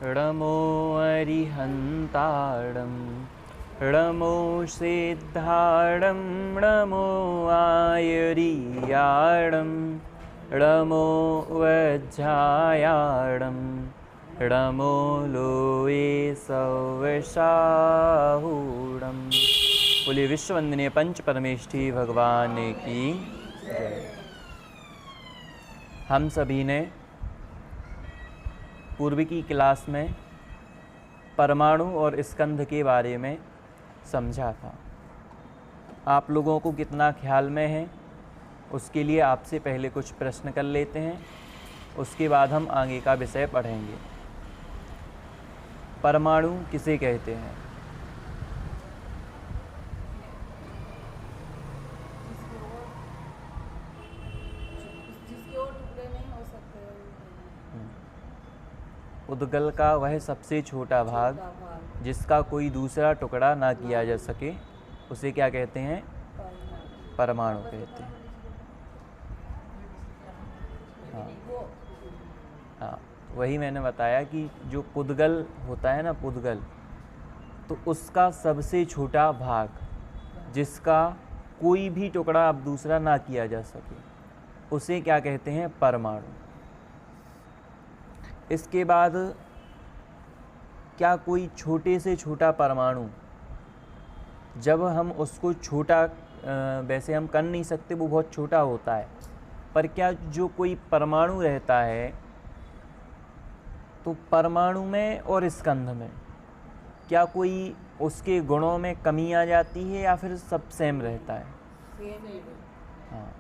णमो अरिहन्ताणं णमो सिद्धाणं णमो आयुर्याणं णमो वज्रायाणं णमो लोये सवशाहूणम्। बोलिए विश्ववंदनीय पंच परमेष्ठी भगवान की जय। हम सभी ने पूर्व की क्लास में परमाणु और स्कंध के बारे में समझा था। आप लोगों को कितना ख्याल में है उसके लिए आपसे पहले कुछ प्रश्न कर लेते हैं, उसके बाद हम आगे का विषय पढ़ेंगे। परमाणु किसे कहते हैं? उद्गल का वह सबसे छोटा भाग जिसका कोई दूसरा टुकड़ा ना किया जा सके उसे क्या कहते हैं? परमाणु कहते हैं। हाँ, वही मैंने बताया कि जो पुद्गल होता है ना, पुद्गल, तो उसका सबसे छोटा भाग जिसका कोई भी टुकड़ा अब दूसरा ना किया जा सके उसे क्या कहते हैं? परमाणु। इसके बाद क्या कोई छोटे से छोटा परमाणु, जब हम उसको छोटा वैसे हम कर नहीं सकते, वो बहुत छोटा होता है, पर क्या जो कोई परमाणु रहता है तो परमाणु में और स्कंध में क्या कोई उसके गुणों में कमी आ जाती है या फिर सब सेम रहता है? हाँ,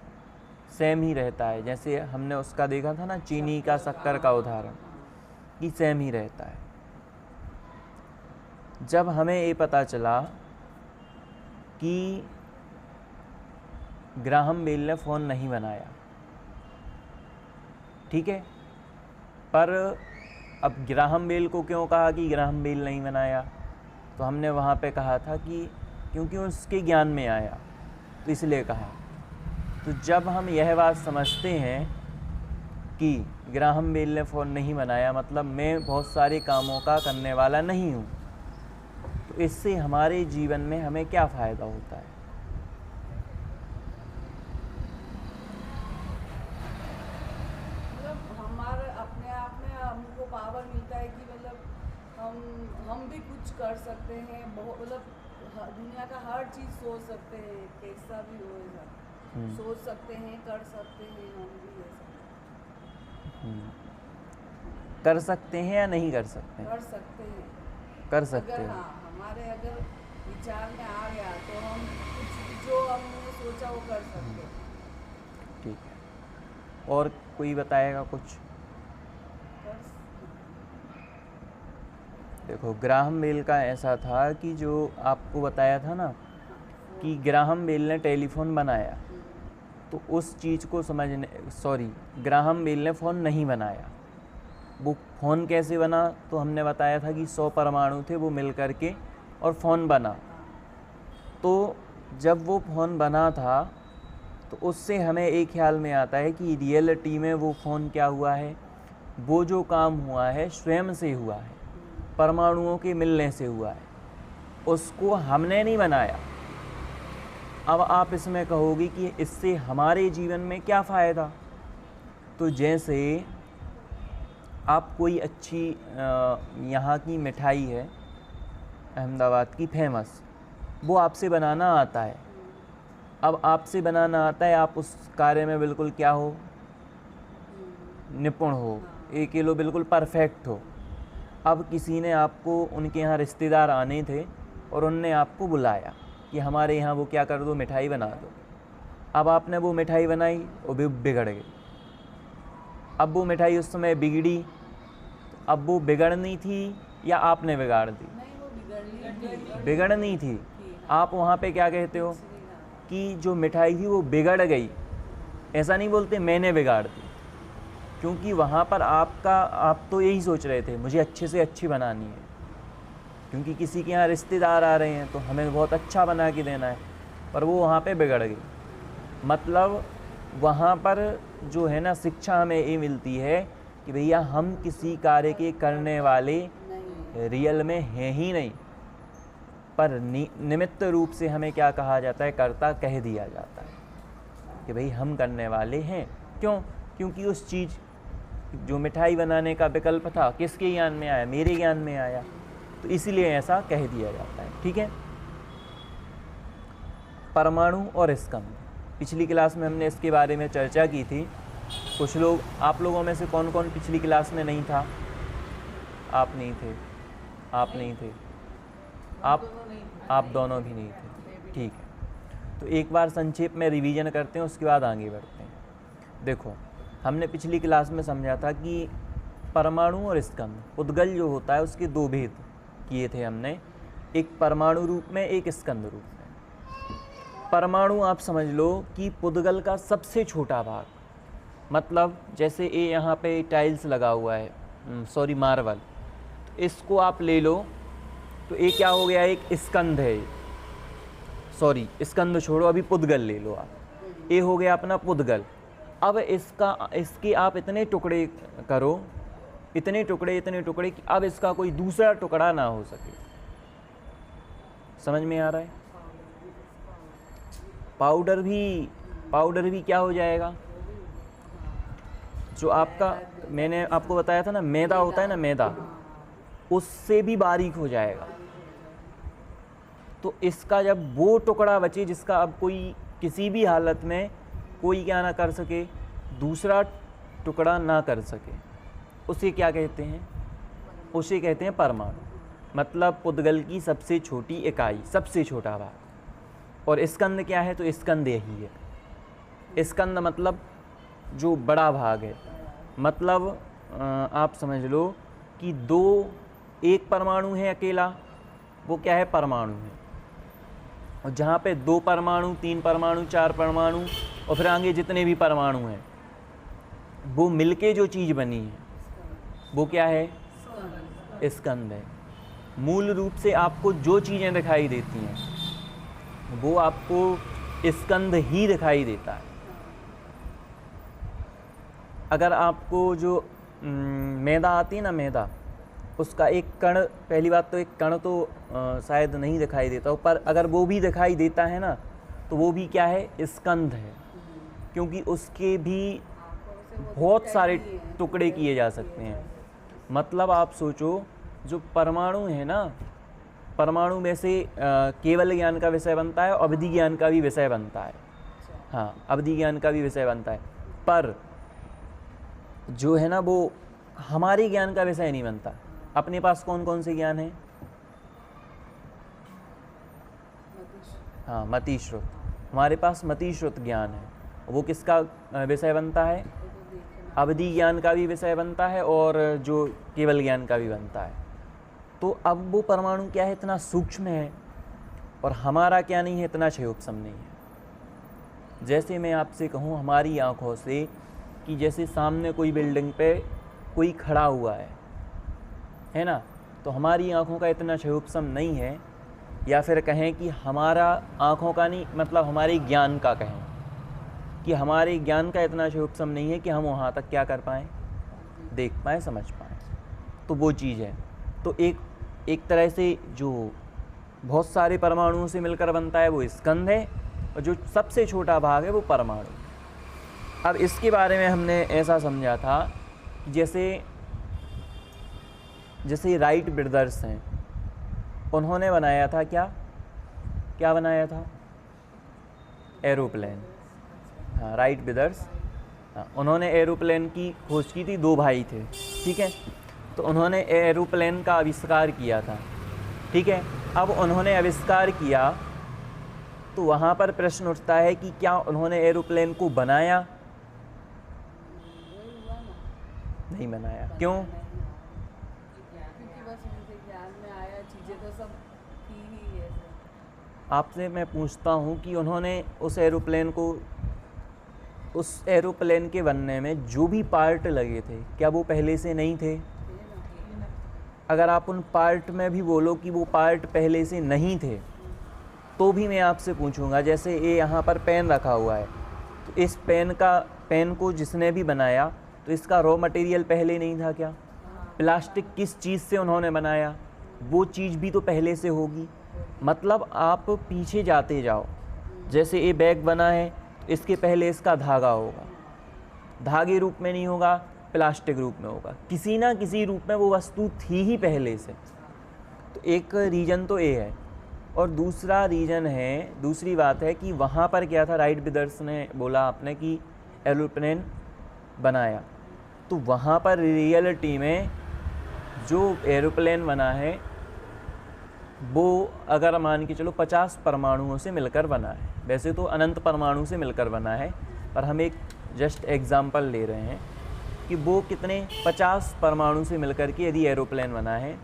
सेम ही रहता है। जैसे हमने उसका देखा था ना, चीनी का शक्कर का उदाहरण, कि सेम ही रहता है। जब हमें ये पता चला कि ग्राहम बेल ने फ़ोन नहीं बनाया, ठीक है, पर अब ग्राहम बेल को क्यों कहा कि ग्राहम बेल नहीं बनाया? तो हमने वहाँ पे कहा था कि क्योंकि उसके ज्ञान में आया तो इसलिए कहा। तो जब हम यह बात समझते हैं कि ग्राहम बेल ने फ़ोन नहीं बनाया मतलब मैं बहुत सारे कामों का करने वाला नहीं हूँ, तो इससे हमारे जीवन में हमें क्या फ़ायदा होता है? मतलब हमारे अपने आप में हमको पावर मिलता है कि मतलब हम भी कुछ कर सकते हैं। बहुत मतलब दुनिया का हर चीज़ सोच सकते हैं, कैसा भी होएगा सोच सकते हैं, कर सकते हैं। हम भी ऐसा कर सकते हैं या नहीं कर सकते? कर सकते हैं। कर सकते अगर हैं। हाँ, हमारे अगर विचार में आ गया तो हम कुछ जो हमने सोचा वो कर सकते हैं। ठीक है, और कोई बताएगा कुछ? देखो, ग्राहम बेल का ऐसा था कि जो आपको बताया था ना कि ग्राहम बेल ने टेलीफोन बनाया, तो उस चीज़ को समझने, ग्राहम बेल ने फ़ोन नहीं बनाया। वो फ़ोन कैसे बना? तो हमने बताया था कि 100 परमाणु थे, वो मिल कर के और फ़ोन बना। तो जब वो फ़ोन बना था तो उससे हमें एक ख्याल में आता है कि रियलिटी में वो फ़ोन क्या हुआ है, वो जो काम हुआ है स्वयं से हुआ है, परमाणुओं के मिलने से हुआ है, उसको हमने नहीं बनाया। अब आप इसमें कहोगे कि इससे हमारे जीवन में क्या फ़ायदा? तो जैसे आप कोई अच्छी यहाँ की मिठाई है अहमदाबाद की फेमस, वो आपसे बनाना आता है। अब आपसे बनाना आता है, आप उस कार्य में बिल्कुल क्या हो, निपुण हो, 1 किलो बिल्कुल परफेक्ट हो। अब किसी ने आपको, उनके यहाँ रिश्तेदार आने थे और उनने आपको बुलाया कि हमारे यहाँ वो क्या कर दो, मिठाई बना दो। अब आपने वो मिठाई बनाई, वो भी बिगड़ गई। अब वो मिठाई उस समय बिगड़ी, तो अब वो बिगड़नी थी या आपने बिगाड़ दी? नहीं, वो बिगड़नी थी। आप वहाँ पे क्या कहते हो कि जो मिठाई थी वो बिगड़ गई, ऐसा नहीं बोलते मैंने बिगाड़ दी, क्योंकि वहाँ पर आप तो यही सोच रहे थे मुझे अच्छे से अच्छी बनानी है, क्योंकि किसी के यहाँ रिश्तेदार आ रहे हैं तो हमें बहुत अच्छा बना के देना है, पर वो वहाँ पे बिगड़ गई। मतलब वहाँ पर जो है ना, शिक्षा हमें ये मिलती है कि भैया हम किसी कार्य के करने वाले नहीं रियल में हैं ही नहीं, पर निमित्त रूप से हमें क्या कहा जाता है, कर्ता कह दिया जाता है कि भाई हम करने वाले हैं। क्यों? क्योंकि उस चीज़ जो मिठाई बनाने का विकल्प था किसके ज्ञान में आया, मेरे ज्ञान में आया, तो इसलिए ऐसा कह दिया जाता है। ठीक है। परमाणु और स्कंद, पिछली क्लास में हमने इसके बारे में चर्चा की थी। कुछ लोग, आप लोगों में से कौन कौन पिछली क्लास में नहीं था? आप नहीं थे, आप नहीं थे, आप दोनों भी नहीं थे। ठीक है, तो एक बार संक्षेप में रिवीजन करते हैं, उसके बाद आगे बढ़ते हैं। देखो, हमने पिछली क्लास में समझा था कि परमाणु और स्कंद, उद्गल जो होता है उसके दो भेद किए थे हमने, एक परमाणु रूप में, एक स्कंद रूप में। परमाणु आप समझ लो कि पुद्गल का सबसे छोटा भाग, मतलब जैसे ये यहाँ पे टाइल्स लगा हुआ है, सॉरी मार्बल, तो इसको आप ले लो तो ये क्या हो गया, एक स्कंद है। सॉरी स्कंद छोड़ो, अभी पुद्गल ले लो आप, ये हो गया अपना पुद्गल। अब इसके आप इतने टुकड़े करो, इतने टुकड़े कि अब इसका कोई दूसरा टुकड़ा ना हो सके। समझ में आ रहा है? पाउडर भी क्या हो जाएगा, जो आपका मैंने आपको बताया था ना मैदा होता है ना, मैदा, उससे भी बारीक हो जाएगा। तो इसका जब वो टुकड़ा बचे जिसका अब कोई किसी भी हालत में कोई क्या ना कर सके, दूसरा टुकड़ा ना कर सके, उसे क्या कहते हैं? उसे कहते हैं परमाणु। मतलब पुद्गल की सबसे छोटी इकाई, सबसे छोटा भाग। और स्कंद क्या है? तो स्कंद यही है। स्कंद मतलब जो बड़ा भाग है, मतलब आप समझ लो कि एक परमाणु है अकेला, वो क्या है? परमाणु है। और जहाँ पे 2 परमाणु, 3 परमाणु, 4 परमाणु और फिर आगे जितने भी परमाणु हैं, वो मिलके जो चीज़ बनी है वो क्या है? स्कंद है। मूल रूप से आपको जो चीज़ें दिखाई देती हैं वो आपको स्कंद ही दिखाई देता है। अगर आपको जो मैदा आती है ना, मैदा, उसका एक कण, पहली बात तो एक कण तो शायद नहीं दिखाई देता हो, पर अगर वो भी दिखाई देता है ना, तो वो भी क्या है? स्कंद है। क्योंकि उसके भी बहुत सारे टुकड़े किए जा सकते हैं। मतलब आप सोचो, जो परमाणु है ना, परमाणु में से केवल ज्ञान का विषय बनता है, अवधि ज्ञान का भी विषय बनता है। हाँ, अवधि ज्ञान का भी विषय बनता है, पर जो है ना वो हमारे ज्ञान का विषय नहीं बनता। अपने पास कौन कौन से ज्ञान हैं? हाँ, मति श्रुत। हमारे पास मति श्रुत ज्ञान है, वो किसका विषय बनता है? अवधि ज्ञान का भी विषय बनता है और जो केवल ज्ञान का भी बनता है। तो अब वो परमाणु क्या है? इतना सूक्ष्म है, और हमारा क्या नहीं है? इतना क्षयोपसम नहीं है। जैसे मैं आपसे कहूँ हमारी आँखों से कि जैसे सामने कोई बिल्डिंग पे कोई खड़ा हुआ है ना, तो हमारी आँखों का इतना क्षयोपसम नहीं है, या फिर कहें कि हमारा आँखों का नहीं, मतलब हमारे ज्ञान का कहें कि हमारे ज्ञान का इतना क्षयोपसम नहीं है कि हम वहाँ तक क्या कर पाएँ? देख पाएँ, समझ पाएँ। तो वो चीज़ है। तो एक तरह से जो बहुत सारे परमाणुओं से मिलकर बनता है वो स्कंद है, और जो सबसे छोटा भाग है वो परमाणु। अब इसके बारे में हमने ऐसा समझा था कि जैसे राइट ब्रदर्स हैं, उन्होंने बनाया था क्या बनाया था? एरोप्लेन। हाँ, राइट ब्रदर्स, हाँ, उन्होंने एरोप्लेन की खोज की थी। 2 भाई थे, ठीक है। तो उन्होंने एरोप्लेन का आविष्कार किया था, ठीक है। अब उन्होंने आविष्कार किया तो वहाँ पर प्रश्न उठता है कि क्या उन्होंने एरोप्लेन को बनाया? नहीं बनाया। क्यों? क्योंकि बस उनके ज्ञान में आया, चीज़ें तो सब थी ही है। आपसे मैं पूछता हूँ कि उन्होंने उस एरोप्लेन के बनने में जो भी पार्ट लगे थे, क्या वो पहले से नहीं थे? अगर आप उन पार्ट में भी बोलो कि वो पार्ट पहले से नहीं थे, तो भी मैं आपसे पूछूंगा, जैसे ये यहाँ पर पेन रखा हुआ है, तो इस पेन को जिसने भी बनाया तो इसका रॉ मटेरियल पहले नहीं था क्या? प्लास्टिक किस चीज़ से उन्होंने बनाया, वो चीज़ भी तो पहले से होगी। मतलब आप पीछे जाते जाओ, जैसे ये बैग बना है तो इसके पहले इसका धागा होगा, धागे रूप में नहीं होगा, प्लास्टिक रूप में होगा, किसी ना किसी रूप में वो वस्तु थी ही पहले से। तो एक रीज़न तो ये है। और दूसरा रीज़न है, दूसरी बात है कि वहाँ पर क्या था, राइट ब्रदर्स ने बोला आपने कि एरोप्लेन बनाया, तो वहाँ पर रियलिटी में जो एरोप्लेन बना है वो अगर मान के चलो 50 परमाणुओं से मिलकर बना है। वैसे तो अनंत परमाणु से मिलकर बना है, पर हम एक जस्ट एग्जाम्पल ले रहे हैं कि वो कितने 50 परमाणु से मिलकर के यदि एरोप्लेन बना है।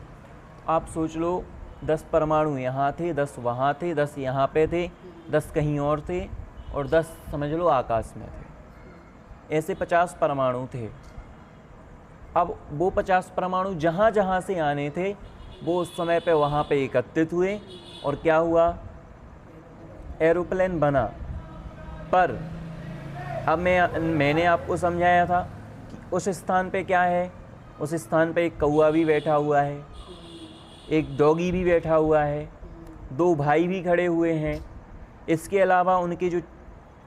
आप सोच लो 10 परमाणु यहाँ थे, 10 वहाँ थे, 10 यहाँ पे थे, 10 कहीं और थे, और 10 समझ लो आकाश में थे। ऐसे 50 परमाणु थे। अब वो 50 परमाणु जहाँ जहाँ से आने थे वो उस समय पे वहाँ पे एकत्रित हुए और क्या हुआ, एरोप्लेन बना। पर अब मैंने आपको समझाया था कि उस स्थान पे क्या है, उस स्थान पे एक कौवा भी बैठा हुआ है, एक डॉगी भी बैठा हुआ है, 2 भाई भी खड़े हुए हैं, इसके अलावा उनके जो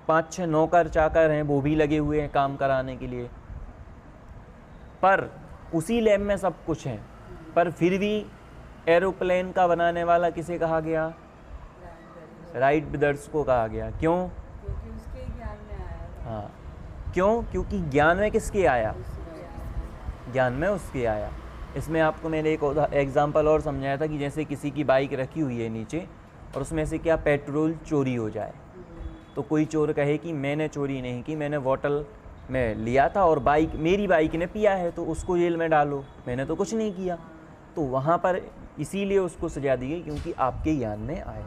5-6 नौकर चाकर हैं वो भी लगे हुए हैं काम कराने के लिए। पर उसी लैब में सब कुछ है, पर फिर भी एरोप्लेन का बनाने वाला किसे कहा गया? राइट ब्रदर्स को कहा गया। क्यों? क्योंकि उसके ज्ञान में आया था। हाँ, क्यों? क्योंकि ज्ञान में किसके आया? ज्ञान में उसके आया। इसमें आपको मैंने एक एग्जांपल और समझाया था कि जैसे किसी की बाइक रखी हुई है नीचे और उसमें से क्या पेट्रोल चोरी हो जाए, तो कोई चोर कहे कि मैंने चोरी नहीं की, मैंने बोतल में लिया था और मेरी बाइक ने पिया है, तो उसको जेल में डालो, मैंने तो कुछ नहीं किया। तो वहाँ पर इसीलिए उसको सजा दी गई क्योंकि आपके ज्ञान में आया।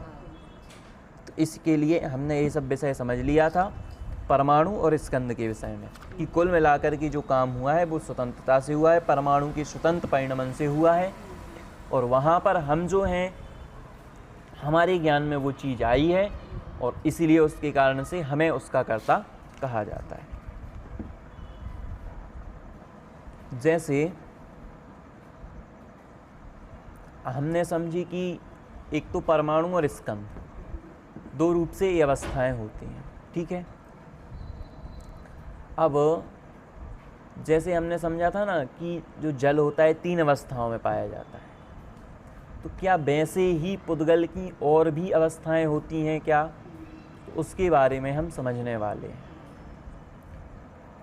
तो इसके लिए हमने ये सब विषय समझ लिया था परमाणु और स्कंद के विषय में, कि कुल मिलाकर के जो काम हुआ है वो स्वतंत्रता से हुआ है, परमाणु के स्वतंत्र परिणमन से हुआ है। और वहाँ पर हम जो हैं, हमारे ज्ञान में वो चीज़ आई है और इसीलिए उसके कारण से हमें उसका कर्ता कहा जाता है। जैसे हमने समझी कि एक तो परमाणु और स्कंद 2 रूप से ये अवस्थाएं होती हैं, ठीक है। अब जैसे हमने समझा था ना कि जो जल होता है 3 अवस्थाओं में पाया जाता है, तो क्या वैसे ही पुद्गल की और भी अवस्थाएं होती हैं क्या? तो उसके बारे में हम समझने वाले हैं।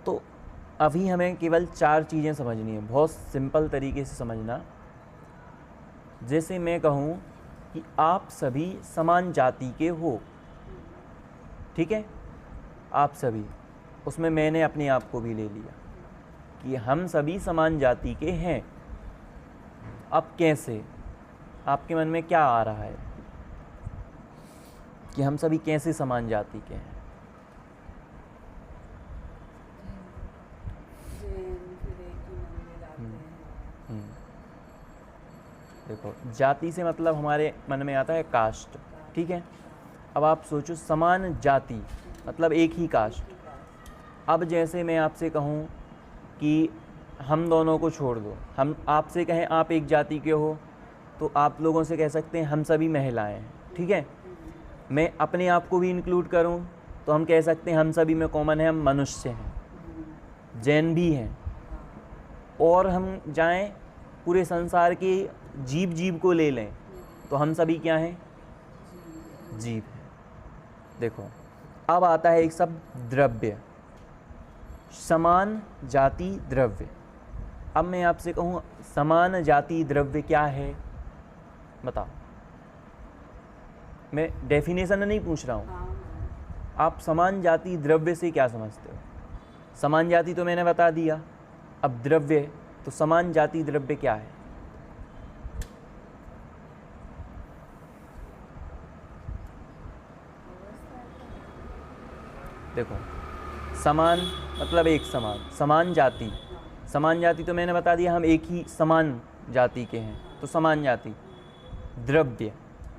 तो अभी हमें केवल 4 चीज़ें समझनी है, बहुत सिंपल तरीके से समझना। जैसे मैं कहूँ कि आप सभी समान जाति के हो, ठीक है, आप सभी, उसमें मैंने अपने आप को भी ले लिया कि हम सभी समान जाति के हैं। अब कैसे? आपके मन में क्या आ रहा है कि हम सभी कैसे समान जाति के हैं? देखो, जाति से मतलब हमारे मन में आता है कास्ट, ठीक है। अब आप सोचो, समान जाति मतलब एक ही कास्ट। अब जैसे मैं आपसे कहूँ कि हम दोनों को छोड़ दो, हम आपसे कहें आप एक जाति के हो, तो आप लोगों से कह सकते हैं हम सभी महिलाएं हैं, ठीक है। मैं अपने आप को भी इंक्लूड करूं तो हम कह सकते हैं हम सभी में कॉमन है, हम मनुष्य हैं, जैन भी हैं। और हम जाएं पूरे संसार के जीव को ले लें तो हम सभी क्या हैं? जीव हैं। देखो, अब आता है एक शब्द द्रव्य, समान जाति द्रव्य। अब मैं आपसे कहूँ समान जाति द्रव्य क्या है, बताओ। मैं डेफिनेशन नहीं पूछ रहा हूँ, आप समान जाति द्रव्य से क्या समझते हो? समान जाति तो मैंने बता दिया, अब द्रव्य, तो समान जाति द्रव्य क्या है? देखो, समान मतलब एक समान, समान जाति, समान जाति तो मैंने बता दिया हम एक ही समान जाति के हैं, तो समान जाति। द्रव्य,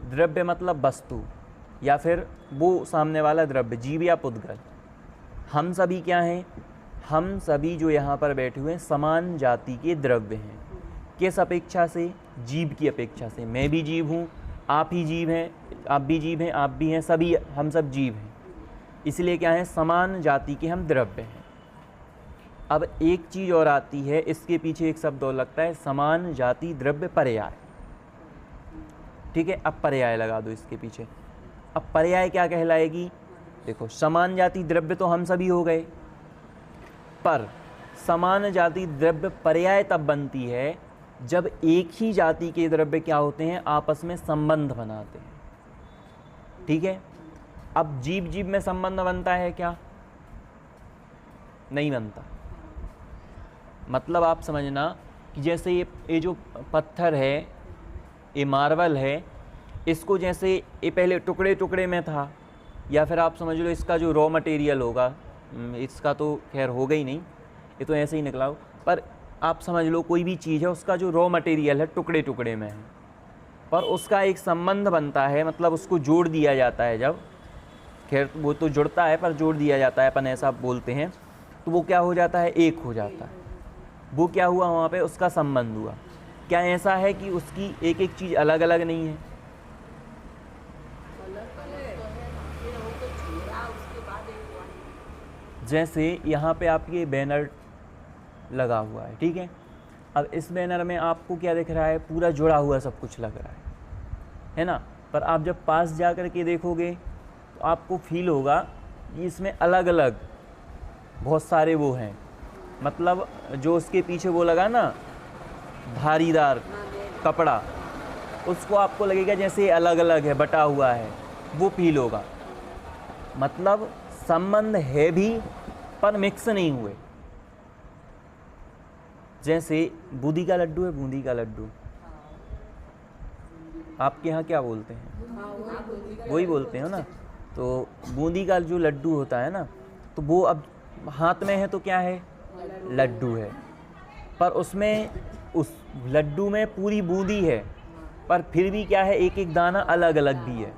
द्रव्य मतलब वस्तु या फिर वो सामने वाला द्रव्य, जीव या पुद्गल। हम सभी क्या हैं? हम सभी जो यहाँ पर बैठे हुए हैं समान जाति के द्रव्य हैं। किस अपेक्षा से? जीव की अपेक्षा से। मैं भी जीव हूँ, आप ही जीव हैं, आप भी जीव हैं, आप भी हैं, सभी हम सब जीव हैं। इसलिए क्या है? समान जाति के हम द्रव्य हैं। अब एक चीज़ और आती है, इसके पीछे एक शब्द और लगता है, समान जाति द्रव्य पर्याय। ठीक है, अब पर्याय लगा दो इसके पीछे। अब पर्याय क्या कहलाएगी? देखो, समान जाति द्रव्य तो हम सभी हो गए, पर समान जाति द्रव्य पर्याय तब बनती है जब एक ही जाति के द्रव्य क्या होते हैं? आपस में संबंध बनाते हैं। ठीक है, अब जीव जीव में संबंध बनता है क्या? नहीं बनता। मतलब आप समझना कि जैसे ये जो पत्थर है, ये मार्बल है, इसको जैसे ये पहले टुकड़े टुकड़े में था, या फिर आप समझ लो इसका जो रॉ मटेरियल होगा, इसका तो खैर होगा ही नहीं, ये तो ऐसे ही निकला हो, पर आप समझ लो कोई भी चीज़ है, उसका जो रॉ मटेरियल है टुकड़े टुकड़े में है, पर उसका एक संबंध बनता है, मतलब उसको जोड़ दिया जाता है जब, खैर वो तो जुड़ता है पर जोड़ दिया जाता है, अपन ऐसा बोलते हैं, तो वो क्या हो जाता है? एक हो जाता है। वो क्या हुआ? वहाँ पे उसका संबंध हुआ। क्या ऐसा है कि उसकी एक एक चीज़ अलग अलग नहीं है? जैसे यहाँ पे आपके बैनर लगा हुआ है, ठीक है, अब इस बैनर में आपको क्या दिख रहा है? पूरा जुड़ा हुआ सब कुछ लग रहा है ना, पर आप जब पास जा कर के देखोगे तो आपको फील होगा कि इसमें अलग अलग बहुत सारे वो हैं, मतलब जो उसके पीछे वो लगा ना धारीदार कपड़ा, उसको आपको लगेगा जैसे अलग अलग है, बटा हुआ है, वो फील होगा। मतलब संबंध है भी पर मिक्स नहीं हुए। जैसे बूंदी का लड्डू है, बूंदी का लड्डू, आपके यहाँ क्या बोलते हैं? वही बोलते हैं ना। तो बूंदी का जो लड्डू होता है ना, तो वो अब हाथ में है तो क्या है? लड्डू है, पर उसमें उस लड्डू में पूरी बूंदी है, पर फिर भी क्या है? एक एक दाना अलग अलग भी है।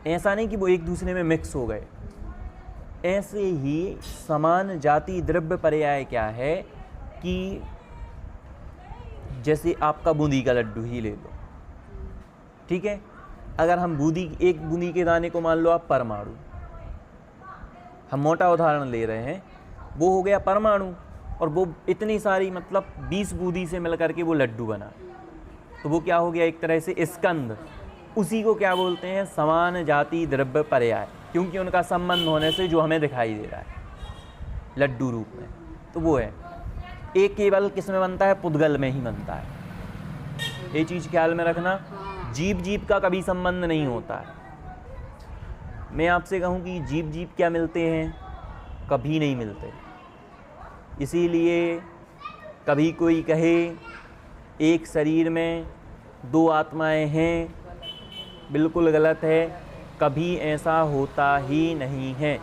ऐसा नहीं कि वो एक दूसरे में मिक्स हो गए। ऐसे ही समान जाति द्रव्य पर्याय क्या है कि जैसे आपका बूंदी का लड्डू ही ले लो, ठीक है, अगर हम एक बूंदी के दाने को मान लो आप परमाणु, हम मोटा उदाहरण ले रहे हैं, वो हो गया परमाणु, और वो इतनी सारी मतलब 20 बूंदी से मिलकर के वो लड्डू बना, तो वो क्या हो गया? एक तरह से स्कंद। उसी को क्या बोलते हैं? समान जाति द्रव्य पर्याय, क्योंकि उनका संबंध होने से जो हमें दिखाई दे रहा है लड्डू रूप में, तो वो है। एक केवल किस में बनता है? पुद्गल में ही बनता है। ये चीज़ ख्याल में रखना, जीव जीव का कभी संबंध नहीं होता है। मैं आपसे कहूँ कि जीव जीव क्या मिलते हैं? कभी नहीं मिलते। इसीलिए कभी कोई कहे एक शरीर में 2 आत्माएं हैं, बिल्कुल गलत है। कभी ऐसा होता ही नहीं है।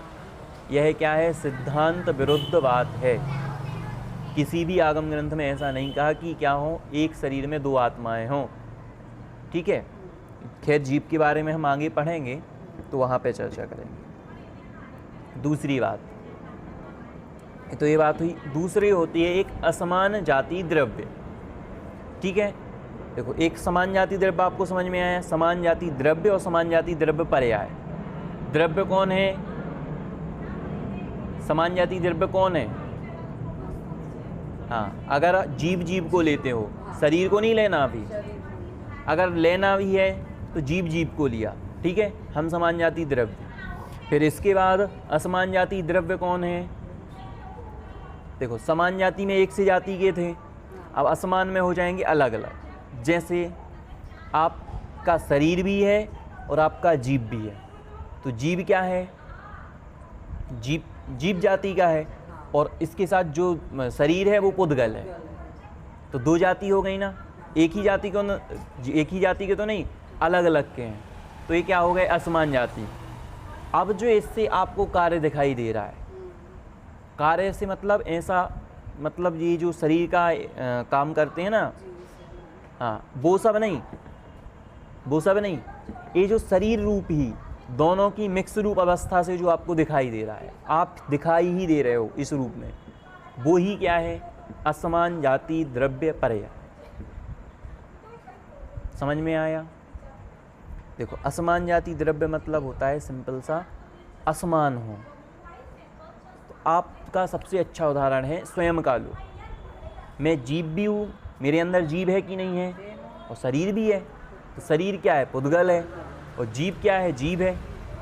यह क्या है? सिद्धांत विरुद्ध बात है। किसी भी आगम ग्रंथ में ऐसा नहीं कहा कि क्या हो, एक शरीर में 2 आत्माएं हों। ठीक है, खैर जीव के बारे में हम आगे पढ़ेंगे तो वहाँ पे चर्चा करेंगे। दूसरी बात, तो ये बात हुई। दूसरी होती है एक असमान जाति द्रव्य। ठीक है, देखो एक समान जाति द्रव्य आपको समझ में आया, समान जाति द्रव्य और समान जाति द्रव्य पर्याय। द्रव्य कौन है? समान जाति द्रव्य कौन है? हाँ, अगर जीव जीव को लेते हो, शरीर को नहीं लेना अभी, अगर लेना भी है तो जीव जीव को लिया, ठीक है, हम समान जाति द्रव्य। फिर इसके बाद असमान जाति द्रव्य कौन है? देखो समान जाति में एक से जाति के थे, अब असमान में हो जाएंगे अलग अलग। जैसे आपका शरीर भी है और आपका जीव भी है, तो जीव क्या है? जीव जाति का है, और इसके साथ जो शरीर है वो पुद्गल है, तो 2 जाति हो गई ना। एक ही जाति के तो नहीं, अलग अलग के हैं, तो ये क्या हो गए? असमान जाति। अब जो इससे आपको कार्य दिखाई दे रहा है, कार्य से मतलब ऐसा, मतलब ये जो शरीर का काम करते हैं ना, हाँ, वो सब नहीं, ये जो शरीर रूप ही दोनों की मिक्स रूप अवस्था से जो आपको दिखाई दे रहा है, आप दिखाई ही दे रहे हो इस रूप में, वो ही क्या है? असमान जाति द्रव्य पर्याय। समझ में आया? देखो, असमान जाति द्रव्य मतलब होता है सिंपल सा, असमान हो। तो आपका सबसे अच्छा उदाहरण है स्वयं का लो। मैं जीव भी हूँ, मेरे अंदर जीव है कि नहीं है? और शरीर भी है। तो शरीर क्या है? पुद्गल है। और जीव क्या है? जीव है।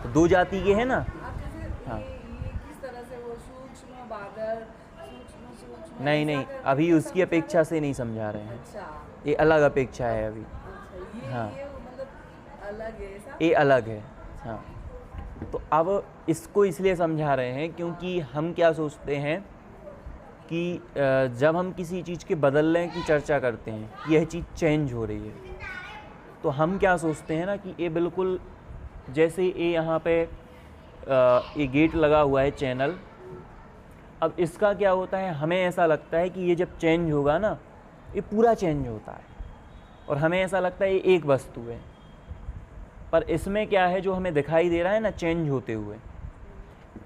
तो दो जाति के हैं ना। आप जैसे हाँ। ये किस तरह से वो सूक्ष्म बादल सूक्ष्म नहीं ऐसा नहीं, करके अभी उसकी समझा अपेक्षा रहे? से नहीं समझा रहे हैं। अच्छा ये अलग अपेक्षा है अभी। अच्छा, ये हाँ। ये मतलब अलग है ऐसा। ये अलग है। हाँ। तो अब इसको इसलिए समझा रहे हैं क्योंकि हम क्या सोचते हैं कि जब हम किसी चीज़ के बदलने की चर्चा करते हैं कि यह चीज़ चेंज हो रही है, तो हम क्या सोचते हैं ना कि ये बिल्कुल जैसे ये यहाँ पे ये गेट लगा हुआ है चैनल। अब इसका क्या होता है, हमें ऐसा लगता है कि ये जब चेंज होगा ना, ये पूरा चेंज होता है और हमें ऐसा लगता है ये एक वस्तु है। पर इसमें क्या है जो हमें दिखाई दे रहा है ना चेंज होते हुए,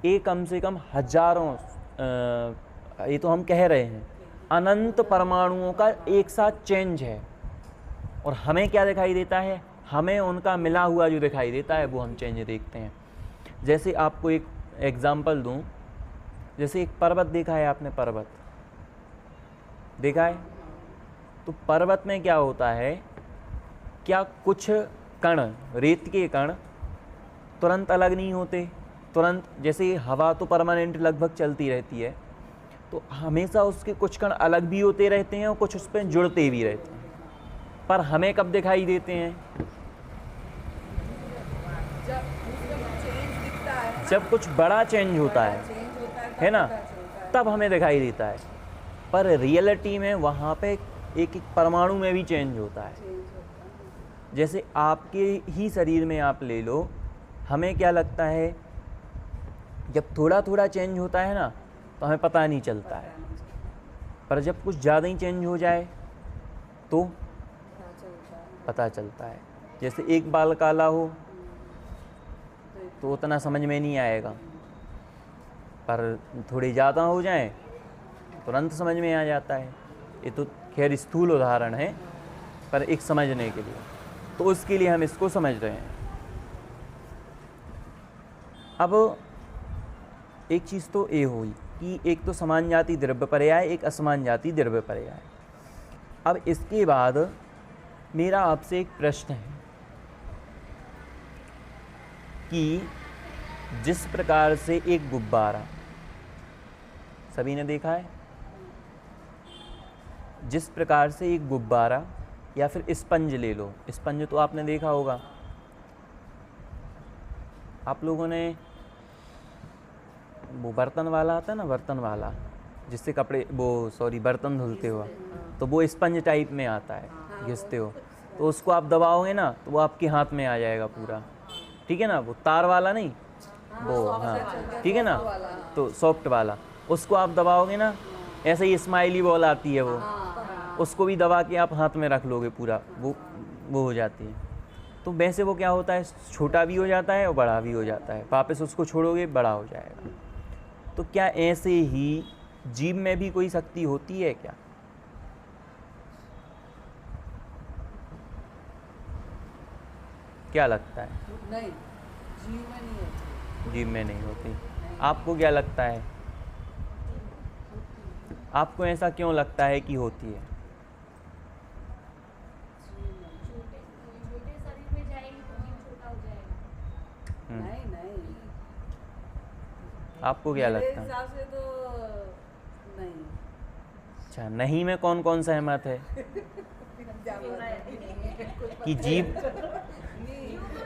ये कम से कम हजारों ये तो हम कह रहे हैं अनंत परमाणुओं का एक साथ चेंज है। और हमें क्या दिखाई देता है? हमें उनका मिला हुआ जो दिखाई देता है वो हम चेंज देखते हैं। जैसे आपको एक एग्जांपल दूं, जैसे एक पर्वत देखा है आपने? पर्वत देखा है? तो पर्वत में क्या होता है, क्या कुछ कण, रेत के कण तुरंत अलग नहीं होते? तुरंत, जैसे हवा तो परमानेंट लगभग चलती रहती है, तो हमेशा उसके कुछ कण अलग भी होते रहते हैं और कुछ उस पर जुड़ते भी रहते हैं। पर हमें कब दिखाई देते हैं? जब उसका चेंज दिखता है, जब कुछ बड़ा चेंज होता चेंज होता है ना, पता चलता है। तब हमें दिखाई देता है। पर रियलिटी में वहाँ पे एक एक परमाणु में भी चेंज होता है। चेंज होता है। जैसे आपके ही शरीर में आप ले लो, हमें क्या लगता है जब थोड़ा थोड़ा चेंज होता है ना तो हमें पता नहीं चलता है, पर जब कुछ ज़्यादा ही चेंज हो जाए तो पता चलता है। पता चलता है। जैसे एक बाल काला हो तो उतना समझ में नहीं आएगा, पर थोड़े ज़्यादा हो जाएं तुरंत समझ में आ जाता है। ये तो खैर स्थूल उदाहरण है, पर एक समझने के लिए, तो उसके लिए हम इसको समझ रहे हैं। अब एक चीज़ तो ये हुई कि एक तो समान जाति द्रव्य पर्याय, एक असमान जाति द्रव्य पर्याय। अब इसके बाद मेरा आपसे एक प्रश्न है कि जिस प्रकार से एक गुब्बारा, सभी ने देखा है, जिस प्रकार से एक गुब्बारा या फिर स्पंज ले लो, स्पंज तो आपने देखा होगा, आप लोगों ने, वो बर्तन वाला आता है ना, बर्तन वाला जिससे कपड़े, वो सॉरी बर्तन धुलते हो, तो वो स्पंज टाइप में आता है, घिसते हो, तो उसको आप दबाओगे ना तो वो आपके हाथ में आ जाएगा पूरा, ठीक है ना? वो तार वाला नहीं, वो हाँ ठीक है ना, तो सॉफ्ट वाला, उसको आप दबाओगे ना, ऐसे ही स्माइली बॉल आती है वो, उसको भी दबा के आप हाथ में रख लोगे पूरा, वो हो जाती है। तो वैसे वो क्या होता है, छोटा भी हो जाता है और बड़ा भी हो जाता है, वापस उसको छोड़ोगे बड़ा हो जाएगा। तो क्या ऐसे ही जीव में भी कोई शक्ति होती है क्या? क्या लगता है? नहीं, जीव में नहीं होती। जीव में नहीं होती। आपको क्या लगता है? आपको ऐसा क्यों लगता है कि होती है? छोटे शरीर में जाएगी तो जीव छोटा हो जाएगा। नहीं नहीं, आपको क्या मेरे लगता है? हिसाब से तो नहीं। अच्छा, नहीं में कौन कौन सहमत है कि जीव,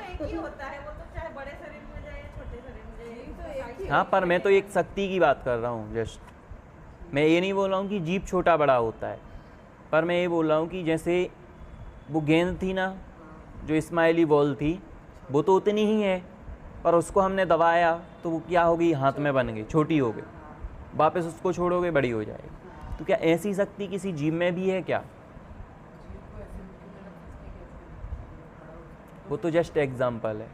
एक ही होता है, वो तो चाहे बड़े शरीर में जाए या छोटे शरीर में जाए, जीव तो एक ही हाँ, पर मैं तो एक शक्ति की बात कर रहा हूँ जस्ट, मैं ये नहीं बोल रहा हूँ कि जीव छोटा बड़ा होता है, पर मैं ये बोल रहा हूँ कि जैसे वो गेंद थी ना, जो स्माइली बॉल थी, वो तो उतनी ही है, पर उसको हमने दबाया तो वो क्या हो गई, हाथ में बन गई, छोटी हो गई, वापस उसको छोड़ोगे बड़ी हो जाएगी। तो क्या ऐसी शक्ति किसी जीव में भी है क्या? वो तो जस्ट एग्जाम्पल है।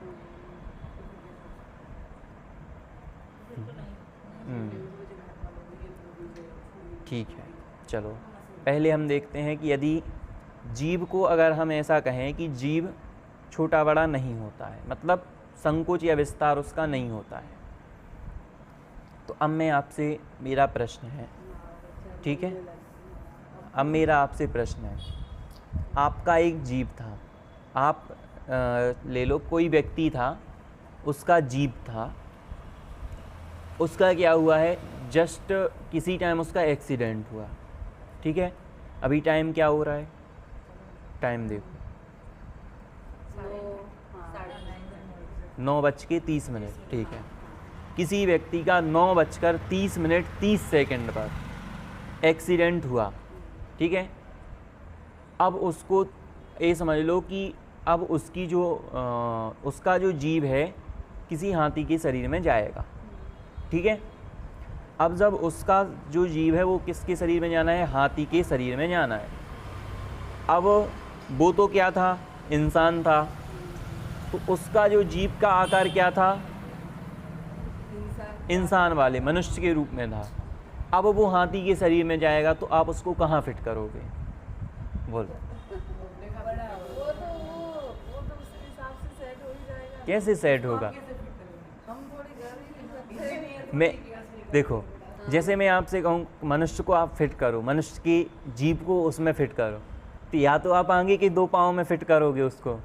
ठीक है, चलो पहले हम देखते हैं कि यदि जीव को अगर हम ऐसा कहें कि जीव छोटा बड़ा नहीं होता है, मतलब संकोच या विस्तार उसका नहीं होता है, तो अब मैं आपसे मेरा प्रश्न है, ठीक है, अब मेरा आपसे प्रश्न है, आपका एक जीव था, आप ले लो कोई व्यक्ति था, उसका जीव था, उसका क्या हुआ है, जस्ट किसी टाइम उसका एक्सीडेंट हुआ, ठीक है। अभी टाइम क्या हो रहा है, टाइम देखो 9:30, ठीक है। किसी व्यक्ति का 9:30 पर एक्सीडेंट हुआ, ठीक है। अब उसको ये समझ लो कि अब उसकी जो उसका जो जीव है किसी हाथी के शरीर में जाएगा, ठीक है। अब जब उसका जो जीव है वो किसके शरीर में जाना है, हाथी के शरीर में जाना है। अब वो तो क्या था, इंसान था, तो उसका जो जीव का आकार क्या था, इंसान वाले मनुष्य के रूप में था। अब वो हाथी के शरीर में जाएगा तो आप उसको कहाँ फिट करोगे, बोलो। वो तो उसके हिसाब से सेट हो ही जाएगा। कैसे सेट होगा, हम थोड़ी घर ही नहीं सकते। मैं देखो, जैसे मैं आपसे कहूँ मनुष्य को आप फिट करो, मनुष्य की जीभ को उसमें फिट करो, तो या तो आप आगे के 2 पाँव में फिट करोगे उसको,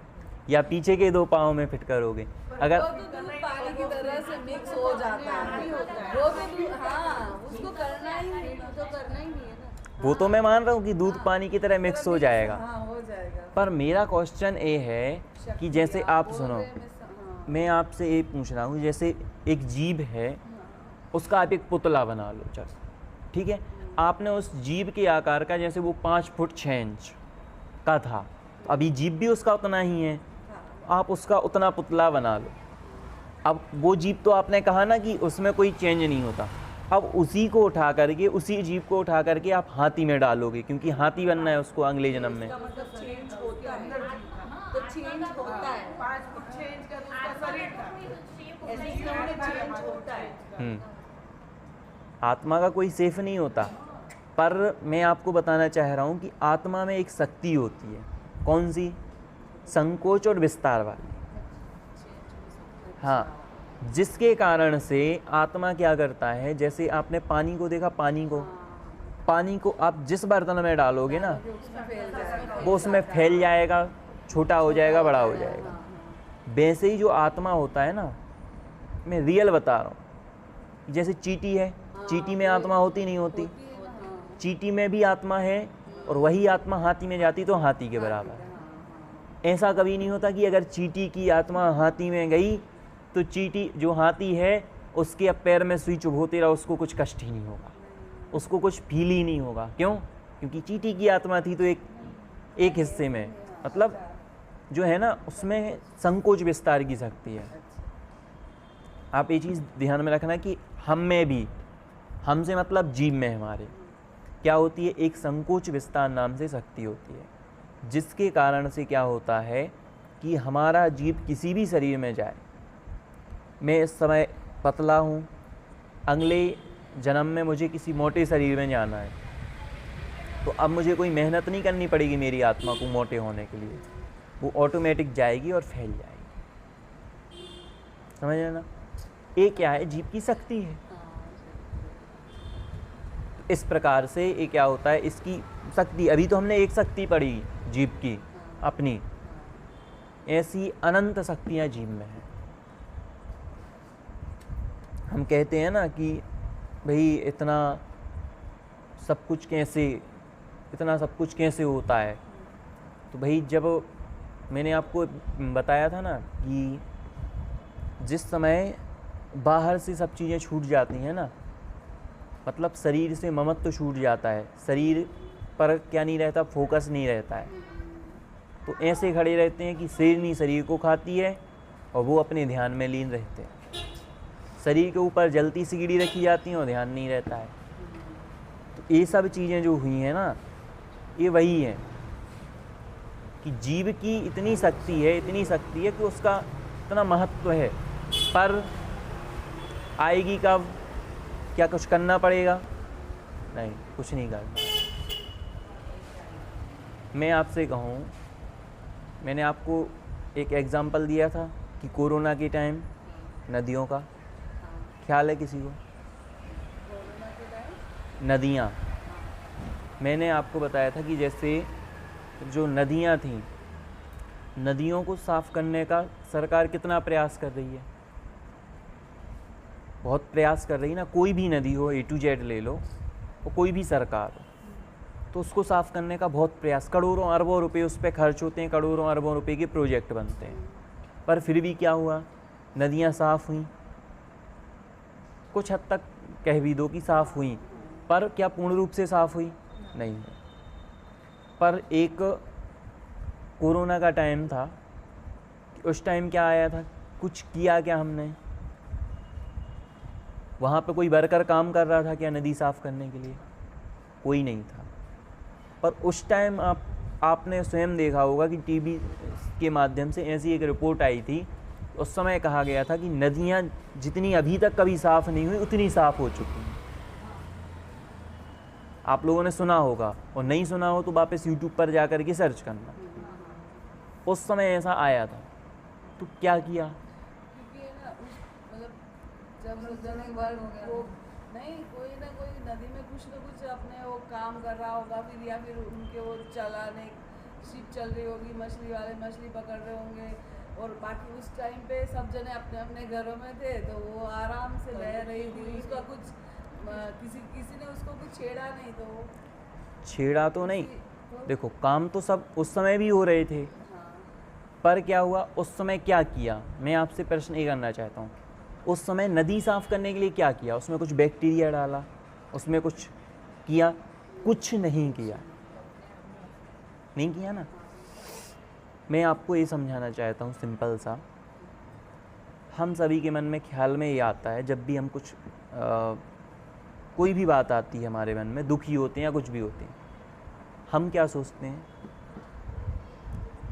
या पीछे के 2 पाँव में फिट करोगे। अगर वो तो दूध पानी की तरह से मिक्स हो जाता है, वो तो हाँ, उसको करना ही नहीं, तो करना ही नहीं है ना। वो तो मैं मान रहा हूँ कि दूध पानी की तरह मिक्स हो जाएगा, हाँ, हो जाएगा। पर मेरा क्वेश्चन ये है कि जैसे आप सुनो, मैं आपसे ये पूछ रहा हूँ, जैसे एक जीव है, उसका आप एक पुतला बना लो, चलो ठीक है। आपने उस जीव के आकार का, जैसे वो 5 फुट 6 इंच का था, तो अभी जीव भी उसका उतना ही है, आप उसका उतना पुतला बना लो। अब वो जीव तो आपने कहा ना कि उसमें कोई चेंज नहीं होता, अब उसी को उठा करके, उसी जीव को उठा करके आप हाथी में डालोगे, क्योंकि हाथी बनना है उसको अगले जन्म में। मतलब चेंज होता है, तो चेंज होता है, 5 फुट 6 इंच का तो उसका शरीर था, ऐसे ही चेंज होता है। आत्मा का कोई सेफ नहीं होता, पर मैं आपको बताना चाह रहा हूँ कि आत्मा में एक शक्ति होती है, कौन सी, संकोच और विस्तार वाली, हाँ, जिसके कारण से आत्मा क्या करता है, जैसे आपने पानी को देखा, पानी को आप जिस बर्तन में डालोगे ना, वो उसमें फैल जाएगा, छोटा हो जाएगा, बड़ा हो जाएगा। वैसे ही जो आत्मा होता है ना, मैं रियल बता रहा हूँ, जैसे चींटी है, चींटी में आत्मा होती नहीं होती, चींटी में भी आत्मा है, और वही आत्मा हाथी में जाती तो हाथी के बराबर है। ऐसा कभी नहीं होता कि अगर चींटी की आत्मा हाथी में गई तो चींटी जो हाथी है उसके अब पैर में सुई चुभोते रहा, उसको कुछ कष्ट ही नहीं होगा, उसको कुछ फील ही नहीं होगा। क्यों? क्योंकि चींटी की आत्मा थी तो एक हिस्से में, मतलब जो है ना, उसमें संकोच विस्तार की शक्ति है। आप ये चीज़ ध्यान में रखना कि हम में भी, हमसे मतलब जीव में हमारे क्या होती है, एक संकोच विस्तार नाम से शक्ति होती है, जिसके कारण से क्या होता है कि हमारा जीव किसी भी शरीर में जाए, मैं इस समय पतला हूँ, अगले जन्म में मुझे किसी मोटे शरीर में जाना है, तो अब मुझे कोई मेहनत नहीं करनी पड़ेगी मेरी आत्मा को मोटे होने के लिए, वो ऑटोमेटिक जाएगी और फैल जाएगी। समझ रहे ना? ये क्या है, जीव की शक्ति है। इस प्रकार से ये क्या होता है, इसकी शक्ति, अभी तो हमने एक शक्ति पढ़ी जीव की अपनी, ऐसी अनंत शक्तियाँ जीव में हैं। हम कहते हैं ना कि भाई इतना सब कुछ कैसे होता है, तो भाई जब मैंने आपको बताया था ना कि जिस समय बाहर से सब चीज़ें छूट जाती हैं ना, मतलब शरीर से ममत्व तो छूट जाता है, शरीर पर क्या नहीं रहता, फोकस नहीं रहता है, तो ऐसे खड़े रहते हैं कि शेरनी शरीर को खाती है और वो अपने ध्यान में लीन रहते हैं। शरीर के ऊपर जलती सिगड़ी रखी जाती हैं और ध्यान नहीं रहता है। तो ये सब चीज़ें जो हुई हैं ना, ये वही है कि जीव की इतनी शक्ति है कि उसका इतना महत्व है, पर आएगी कब, क्या कुछ करना पड़ेगा, नहीं, कुछ नहीं करना। मैं आपसे कहूँ, मैंने आपको एक एग्ज़ाम्पल दिया था कि कोरोना के टाइम नदियों का ख्याल है किसी को? कोरोना के टाइम नदियाँ, मैंने आपको बताया था कि जैसे जो नदियाँ थीं, नदियों को साफ़ करने का सरकार कितना प्रयास कर रही है, बहुत प्रयास कर रही है ना। कोई भी नदी हो, A to Z ले लो, और कोई भी सरकार हो, तो उसको साफ़ करने का बहुत प्रयास, करोड़ों अरबों रुपए उस पर खर्च होते हैं, करोड़ों अरबों रुपए के प्रोजेक्ट बनते हैं, पर फिर भी क्या हुआ, नदियाँ साफ़ हुई। कुछ हद तक कह भी दो कि साफ़ हुई, पर क्या पूर्ण रूप से साफ़ हुई? नहीं। पर एक कोरोना का टाइम था, उस टाइम क्या आया था, कुछ किया क्या हमने? वहाँ पे कोई वर्कर काम कर रहा था क्या नदी साफ़ करने के लिए? कोई नहीं था। पर उस टाइम आपने स्वयं देखा होगा कि टीवी के माध्यम से ऐसी एक रिपोर्ट आई थी, उस समय कहा गया था कि नदियाँ जितनी अभी तक कभी साफ़ नहीं हुई उतनी साफ़ हो चुकी हैं। आप लोगों ने सुना होगा, और नहीं सुना हो तो वापस यूट्यूब पर जा कर के सर्च करना। उस समय ऐसा आया था, तो क्या किया? क्योंकि है ना उस मतलब जब जने वर्ग को नहीं कोई ना कोई नदी में कुछ ना कुछ अपने वो काम कर रहा होगा, फिर या फिर उनके वो चलाने शिप चल रही होगी, मछली वाले मछली पकड़ रहे होंगे, और बाकी उस टाइम पे सब जने अपने अपने घरों में थे, तो वो आराम से रह रही थी। उसका कुछ किसी ने उसको कुछ छेड़ा नहीं, तो वो छेड़ा तो नहीं, तो देखो काम तो सब उस समय भी हो रहे थे, हाँ पर क्या हुआ, उस समय क्या किया? मैं आपसे प्रश्न ये करना चाहता हूँ, उस समय नदी साफ़ करने के लिए क्या किया? उसमें कुछ बैक्टीरिया डाला, उसमें कुछ किया? कुछ नहीं किया, नहीं किया ना। मैं आपको ये समझाना चाहता हूँ सिंपल सा, हम सभी के मन में ख्याल में ये आता है, जब भी हम कुछ कोई भी बात आती है हमारे मन में, दुखी होते हैं या कुछ भी होते हैं, हम क्या सोचते हैं,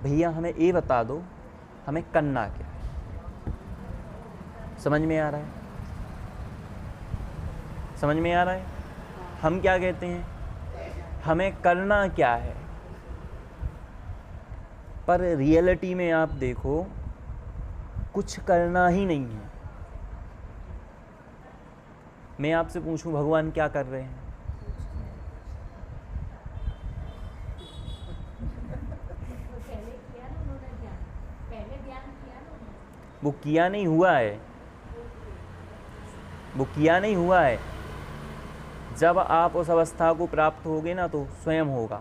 भैया हमें ये बता दो हमें करना क्या है। समझ में आ रहा है? समझ में आ रहा है? हम क्या कहते हैं, हमें करना क्या है। पर रियलिटी में आप देखो, कुछ करना ही नहीं है। मैं आपसे पूछूं, भगवान क्या कर रहे हैं? पहले किया ना उन्होंने ध्यान, पहले ध्यान किया ना उन्होंने। वो किया नहीं हुआ है, वो किया नहीं हुआ है। जब आप उस अवस्था को प्राप्त होगे ना, तो स्वयं होगा।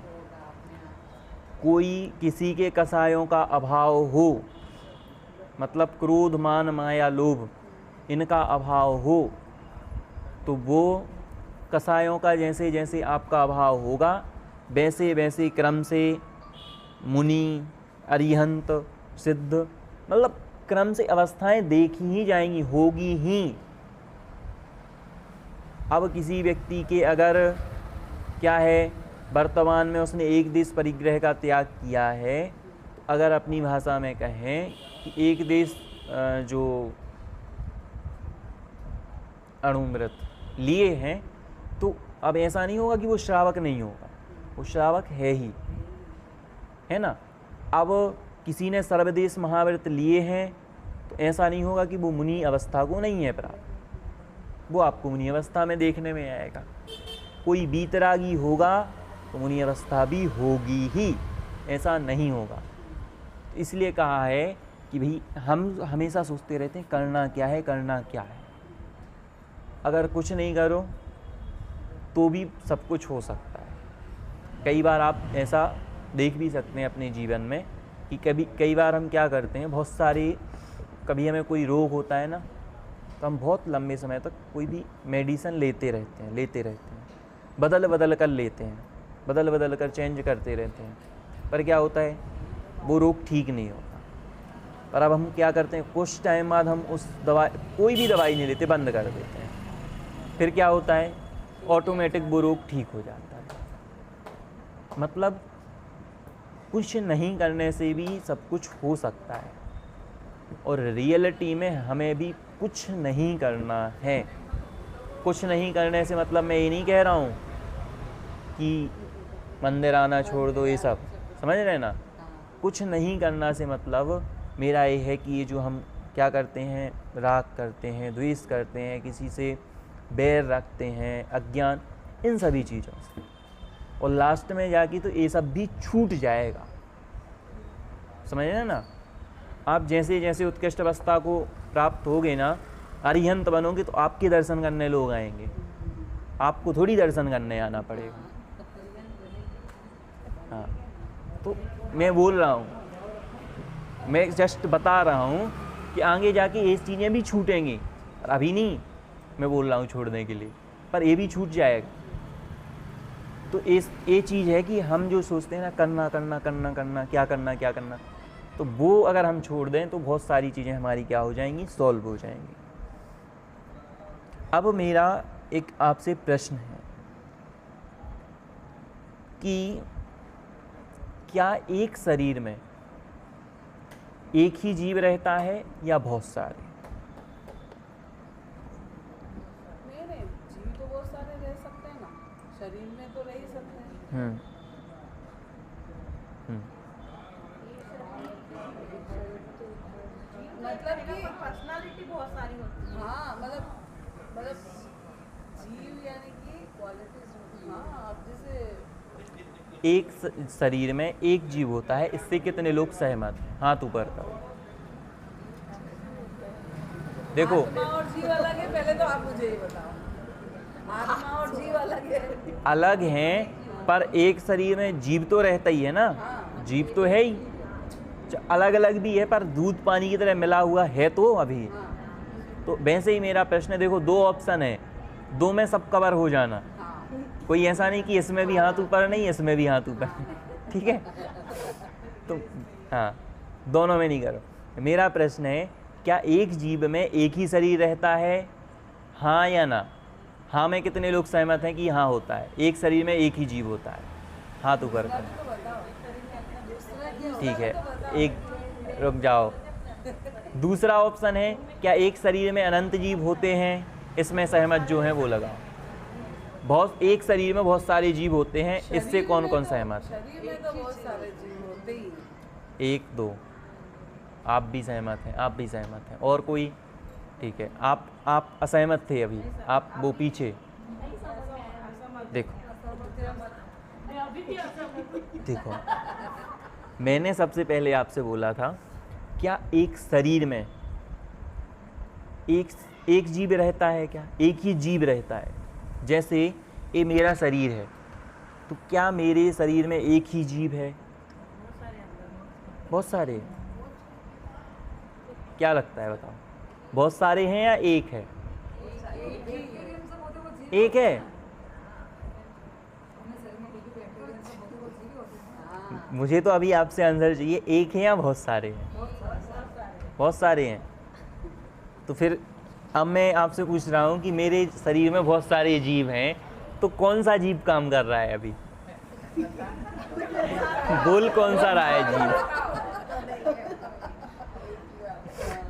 कोई किसी के कसायों का अभाव हो, मतलब क्रोध मान माया लोभ इनका अभाव हो, तो वो कसायों का जैसे जैसे आपका अभाव होगा, वैसे वैसे क्रम से मुनि, अरिहंत, सिद्ध, मतलब क्रम से अवस्थाएं देखी ही जाएंगी, होगी ही। अब किसी व्यक्ति के अगर क्या है, वर्तमान में उसने एक देश परिग्रह का त्याग किया है, तो अगर अपनी भाषा में कहें कि एक देश जो अणुमृत लिए हैं, तो अब ऐसा नहीं होगा कि वो श्रावक नहीं होगा, वो श्रावक है ही, है ना। अब किसी ने सर्वदेश महाव्रत लिए हैं, तो ऐसा नहीं होगा कि वो मुनि अवस्था को नहीं है प्राप्त, वो आपको मुनि अवस्था में देखने में आएगा। कोई बीतरागी होगा तो मुनि अवस्था भी होगी ही, ऐसा नहीं होगा। इसलिए कहा है कि भाई हम हमेशा सोचते रहते हैं करना क्या है, करना क्या है। अगर कुछ नहीं करो तो भी सब कुछ हो सकता है। कई बार आप ऐसा देख भी सकते हैं अपने जीवन में कि कई बार हम क्या करते हैं, बहुत सारी, कभी हमें कोई रोग होता है ना, तो हम बहुत लंबे समय तक कोई भी मेडिसिन लेते रहते हैं, बदल बदल कर लेते हैं, बदल बदल कर चेंज करते रहते हैं, पर क्या होता है, वो रोग ठीक नहीं होता। पर अब हम क्या करते हैं, कुछ टाइम बाद हम उस दवाई, कोई भी दवाई नहीं लेते, बंद कर देते हैं, फिर क्या होता है, ऑटोमेटिक वो रोग ठीक हो जाता है। मतलब कुछ नहीं करने से भी सब कुछ हो सकता है, और रियलिटी में हमें भी कुछ नहीं करना है। कुछ नहीं करने से मतलब मैं ये नहीं कह रहा हूँ कि मंदिर आना छोड़ दो, ये सब समझ रहे हैं ना। कुछ नहीं करना से मतलब मेरा ये है कि ये जो हम क्या करते हैं, राग करते हैं, द्वेष करते हैं, किसी से बैर रखते हैं, अज्ञान, इन सभी चीज़ों से, और लास्ट में जाके तो ये सब भी छूट जाएगा। समझ रहे हैं ना। आप जैसे जैसे उत्कृष्ट अवस्था को प्राप्त होगे ना, अरिहंत बनोगे, तो आपके दर्शन करने लोग आएंगे, आपको थोड़ी दर्शन करने आना पड़ेगा। हाँ, तो मैं बोल रहा हूँ, मैं जस्ट बता रहा हूँ कि आगे जाके ये चीज़ें भी छूटेंगी, और अभी नहीं मैं बोल रहा हूँ छोड़ने के लिए, पर ये भी छूट जाएगा। तो ये चीज़ है कि हम जो सोचते हैं ना, करना करना करना करना, क्या करना क्या करना, तो वो अगर हम छोड़ दें तो बहुत सारी चीज़ें हमारी क्या हो जाएंगी, सॉल्व हो जाएंगी। अब मेरा एक आपसे प्रश्न है कि क्या एक शरीर में एक ही जीव रहता है या बहुत सारे? मेरे जीव तो बहुत सारे रह सकते हैं ना, शरीर में तो रह ही सकते हैं। मतलब कि पर्सनालिटी बहुत सारी होती है। हाँ, मतलब जीव यानी कि क्वालिटीज। हाँ, अब जैसे एक शरीर में एक जीव होता है, इससे कितने लोग सहमत हैं? हाथ ऊपर करो। देखो, आत्मा और जीव अलग है, पहले तो आप मुझे ये बताओ। आत्मा और जीव अलग है? अलग हैं, पर एक शरीर में जीव तो रहता ही है ना, जीव तो है ही। अलग अलग भी है, पर दूध पानी की तरह मिला हुआ है तो अभी। तो वैसे ही मेरा प्रश्न है, देखो 2 ऑप्शन है, 2 में सब कवर हो जाना। कोई ऐसा नहीं कि इसमें भी हाथ ऊपर नहीं, इसमें भी हाथ ऊपर, ठीक है। तो हाँ, दोनों में नहीं करो। मेरा प्रश्न है, क्या एक जीव में एक ही शरीर रहता है, हाँ या ना? हाँ में कितने लोग सहमत हैं कि हाँ होता है, एक शरीर में एक ही जीव होता है? हाथ ऊपर करो। ठीक है, एक रुक जाओ। दूसरा ऑप्शन है, क्या एक शरीर में अनंत जीव होते हैं? इसमें सहमत जो हैं वो लगाओ। बहुत, एक शरीर में बहुत सारे जीव होते हैं, इससे कौन कौन सहमत? शरीर में तो बहुत सारे जीव होते ही हैं। 1 2, आप भी सहमत हैं, आप भी सहमत हैं, और कोई? ठीक है, आप असहमत थे अभी, आप वो पीछे देखो। देखो, मैंने सबसे पहले आपसे बोला था, क्या एक शरीर में एक जीव रहता है? क्या एक ही जीव रहता है? जैसे ये मेरा शरीर है, तो क्या मेरे शरीर में एक ही जीव है? बहुत सारे। क्या लगता है, बताओ, बहुत सारे हैं या एक है? एक है। मुझे तो अभी आपसे आंसर चाहिए, एक है या बहुत सारे हैं? बहुत सारे हैं। तो फिर अब मैं आपसे पूछ रहा हूँ कि मेरे शरीर में बहुत सारे जीव हैं, तो कौन सा जीव काम कर रहा है अभी? बोल, कौन सा रहा है जीव?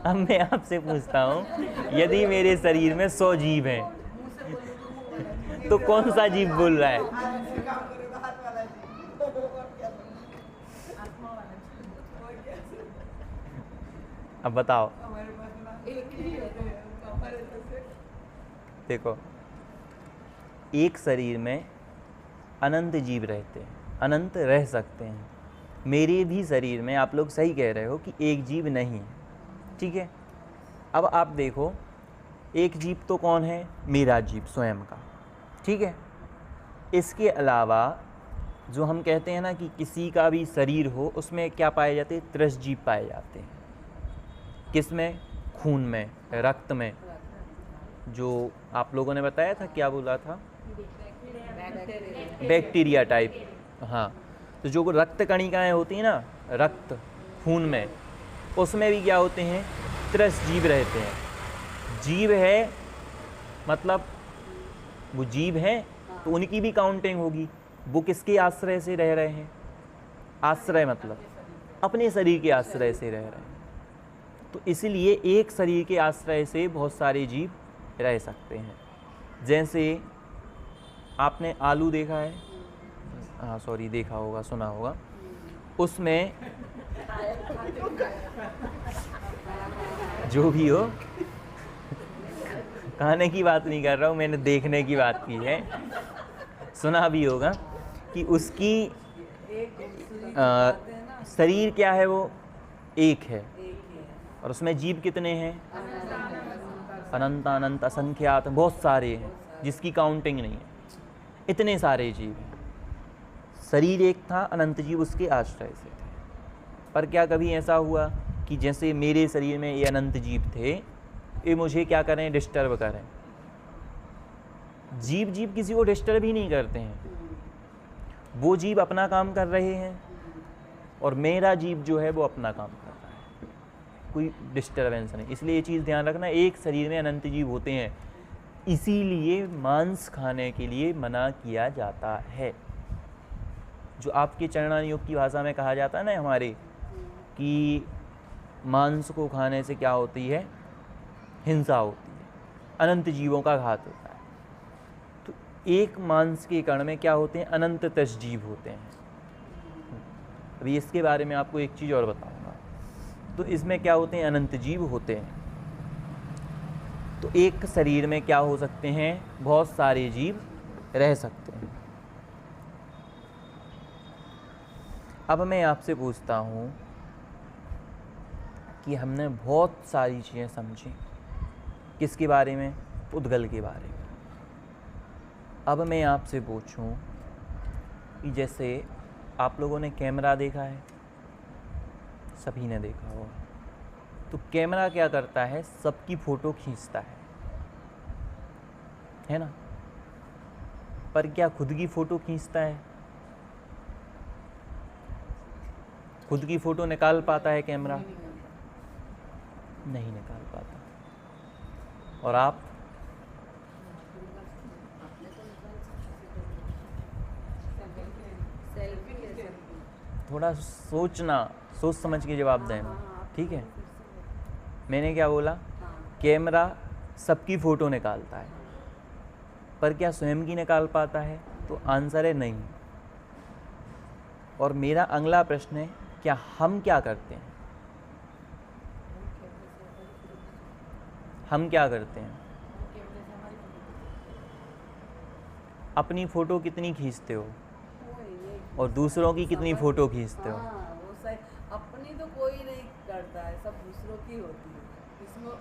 अब मैं आपसे पूछता हूँ, यदि मेरे शरीर में 100 जीव हैं, तो कौन सा जीव बोल रहा है? अब बताओ। देखो, एक शरीर में अनंत जीव रहते हैं, अनंत रह सकते हैं। मेरे भी शरीर में, आप लोग सही कह रहे हो कि एक जीव नहीं है, ठीक है। अब आप देखो, एक जीव तो कौन है? मेरा जीव स्वयं का, ठीक है। इसके अलावा जो हम कहते हैं ना कि किसी का भी शरीर हो, उसमें क्या पाए जाते हैं? 30 जीव पाए जाते हैं। किसमें? खून में, रक्त में। जो आप लोगों ने बताया था, क्या बोला था? Bacteria type. हाँ, तो जो रक्त कणिकाएँ होती हैं ना, रक्त खून में, उसमें भी क्या होते हैं? 30 जीव रहते हैं। जीव है मतलब वो जीव हैं, तो उनकी भी काउंटिंग होगी। वो किसके आश्रय से रह रहे हैं? आश्रय मतलब अपने शरीर के आश्रय से रह रहे हैं। तो इसलिए एक शरीर के आश्रय से बहुत सारे जीव रह सकते हैं। जैसे आपने आलू देखा है, हाँ सॉरी, देखा होगा, सुना होगा, उसमें जो भी हो, खाने की बात नहीं कर रहा हूँ, मैंने देखने की बात की है, सुना भी होगा कि उसकी शरीर क्या है, वो एक है, और उसमें जीव कितने हैं, अनंत अनंत असंख्यात, बहुत सारे हैं जिसकी काउंटिंग नहीं है, इतने सारे जीव हैं। शरीर एक था, अनंत जीव उसके आश्रय से थे। पर क्या कभी ऐसा हुआ कि जैसे मेरे शरीर में ये अनंत जीव थे, ये मुझे क्या करें, डिस्टर्ब करें? जीव किसी को डिस्टर्ब ही नहीं करते हैं, वो जीव अपना काम कर रहे हैं और मेरा जीव जो है वो अपना काम कर रहा है, कोई डिस्टर्बेंस नहीं। इसलिए ये चीज़ ध्यान रखना, एक शरीर में अनंत जीव होते हैं, इसीलिए मांस खाने के लिए मना किया जाता है। जो आपके चरणान योग की भाषा में कहा जाता है ना हमारे, कि मांस को खाने से क्या होती है, हिंसा होती है, अनंत जीवों का घात होता है। तो एक मांस के कण में क्या होते हैं, अनंत तसजीव होते हैं। अभी इसके बारे में आपको एक चीज़ और बताऊंगा। तो इसमें क्या होते हैं, अनंत जीव होते हैं। तो एक शरीर में क्या हो सकते हैं, बहुत सारे जीव रह सकते हैं। अब मैं आपसे पूछता हूँ कि हमने बहुत सारी चीज़ें समझी, किसके बारे में, उद्गल के बारे में। अब मैं आपसे पूछूं कि जैसे आप लोगों ने कैमरा देखा है, सभी ने देखा होगा, तो कैमरा क्या करता है, सबकी फ़ोटो खींचता है ना? पर क्या खुद की फ़ोटो खींचता है? खुद की फ़ोटो निकाल पाता है कैमरा? नहीं निकाल पाता। और आप? थोड़ा सोचना, सोच समझ के जवाब देना, ठीक है? मैंने क्या बोला, कैमरा सबकी फ़ोटो निकालता है, पर क्या स्वयं की निकाल पाता है? तो आंसर है नहीं। और मेरा अगला प्रश्न है, क्या हम क्या करते हैं? हम क्या करते हैं? अपनी फ़ोटो कितनी खींचते हो और दूसरों की कितनी फ़ोटो खींचते हो? वो सही, अपनी तो कोई नहीं करता है, सब दूसरों की होती है। इसमें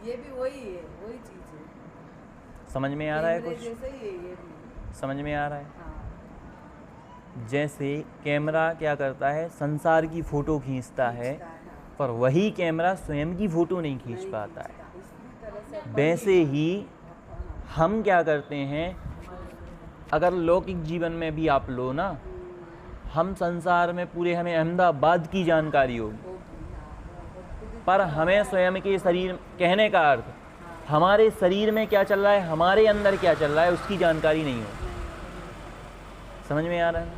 ये भी वही है, वही चीज़ है। समझ में आ रहा है कुछ? जैसे ही है ये भी। समझ में आ रहा है? हाँ। जैसे कैमरा क्या करता है, संसार की फ़ोटो खींचता है, पर वही कैमरा स्वयं की फ़ोटो नहीं खींच पाता है। वैसे ही हम क्या करते हैं, अगर लौकिक जीवन में भी आप लो ना, हम संसार में पूरे, हमें अहमदाबाद की जानकारी होगी, पर हमें स्वयं के शरीर, कहने का अर्थ हमारे शरीर में क्या चल रहा है, हमारे अंदर क्या चल रहा है, उसकी जानकारी नहीं हो। समझ में आ रहा है?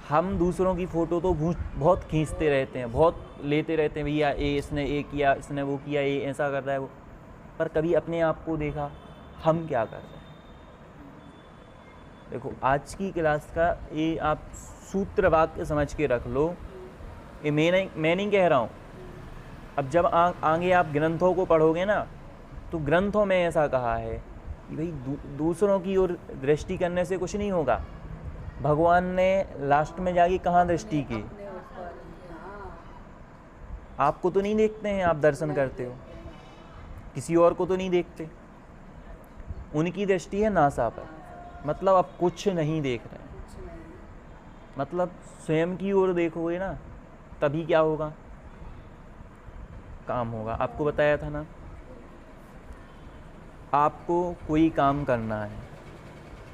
हम दूसरों की फ़ोटो तो बहुत खींचते रहते हैं, बहुत लेते रहते हैं, भैया ये इसने ये किया, इसने वो किया, ये ऐसा कर रहा है वो, पर कभी अपने आप को देखा हम क्या कर रहे हैं? देखो, आज की क्लास का ये आप सूत्र वाक्य समझ के रख लो, ये मैं नहीं कह रहा हूँ। अब जब आगे आप ग्रंथों को पढ़ोगे ना, तो ग्रंथों में ऐसा कहा है कि भाई दूसरों की ओर दृष्टि करने से कुछ नहीं होगा। भगवान ने लास्ट में जाके कहाँ दृष्टि की? आपको तो नहीं देखते हैं, आप दर्शन करते हो, किसी और को तो नहीं देखते। उनकी दृष्टि है नासा पर, मतलब आप कुछ नहीं देख रहे हैं। मतलब स्वयं की ओर देखोगे ना, तभी क्या होगा, काम होगा। आपको बताया था ना, आपको कोई काम करना है,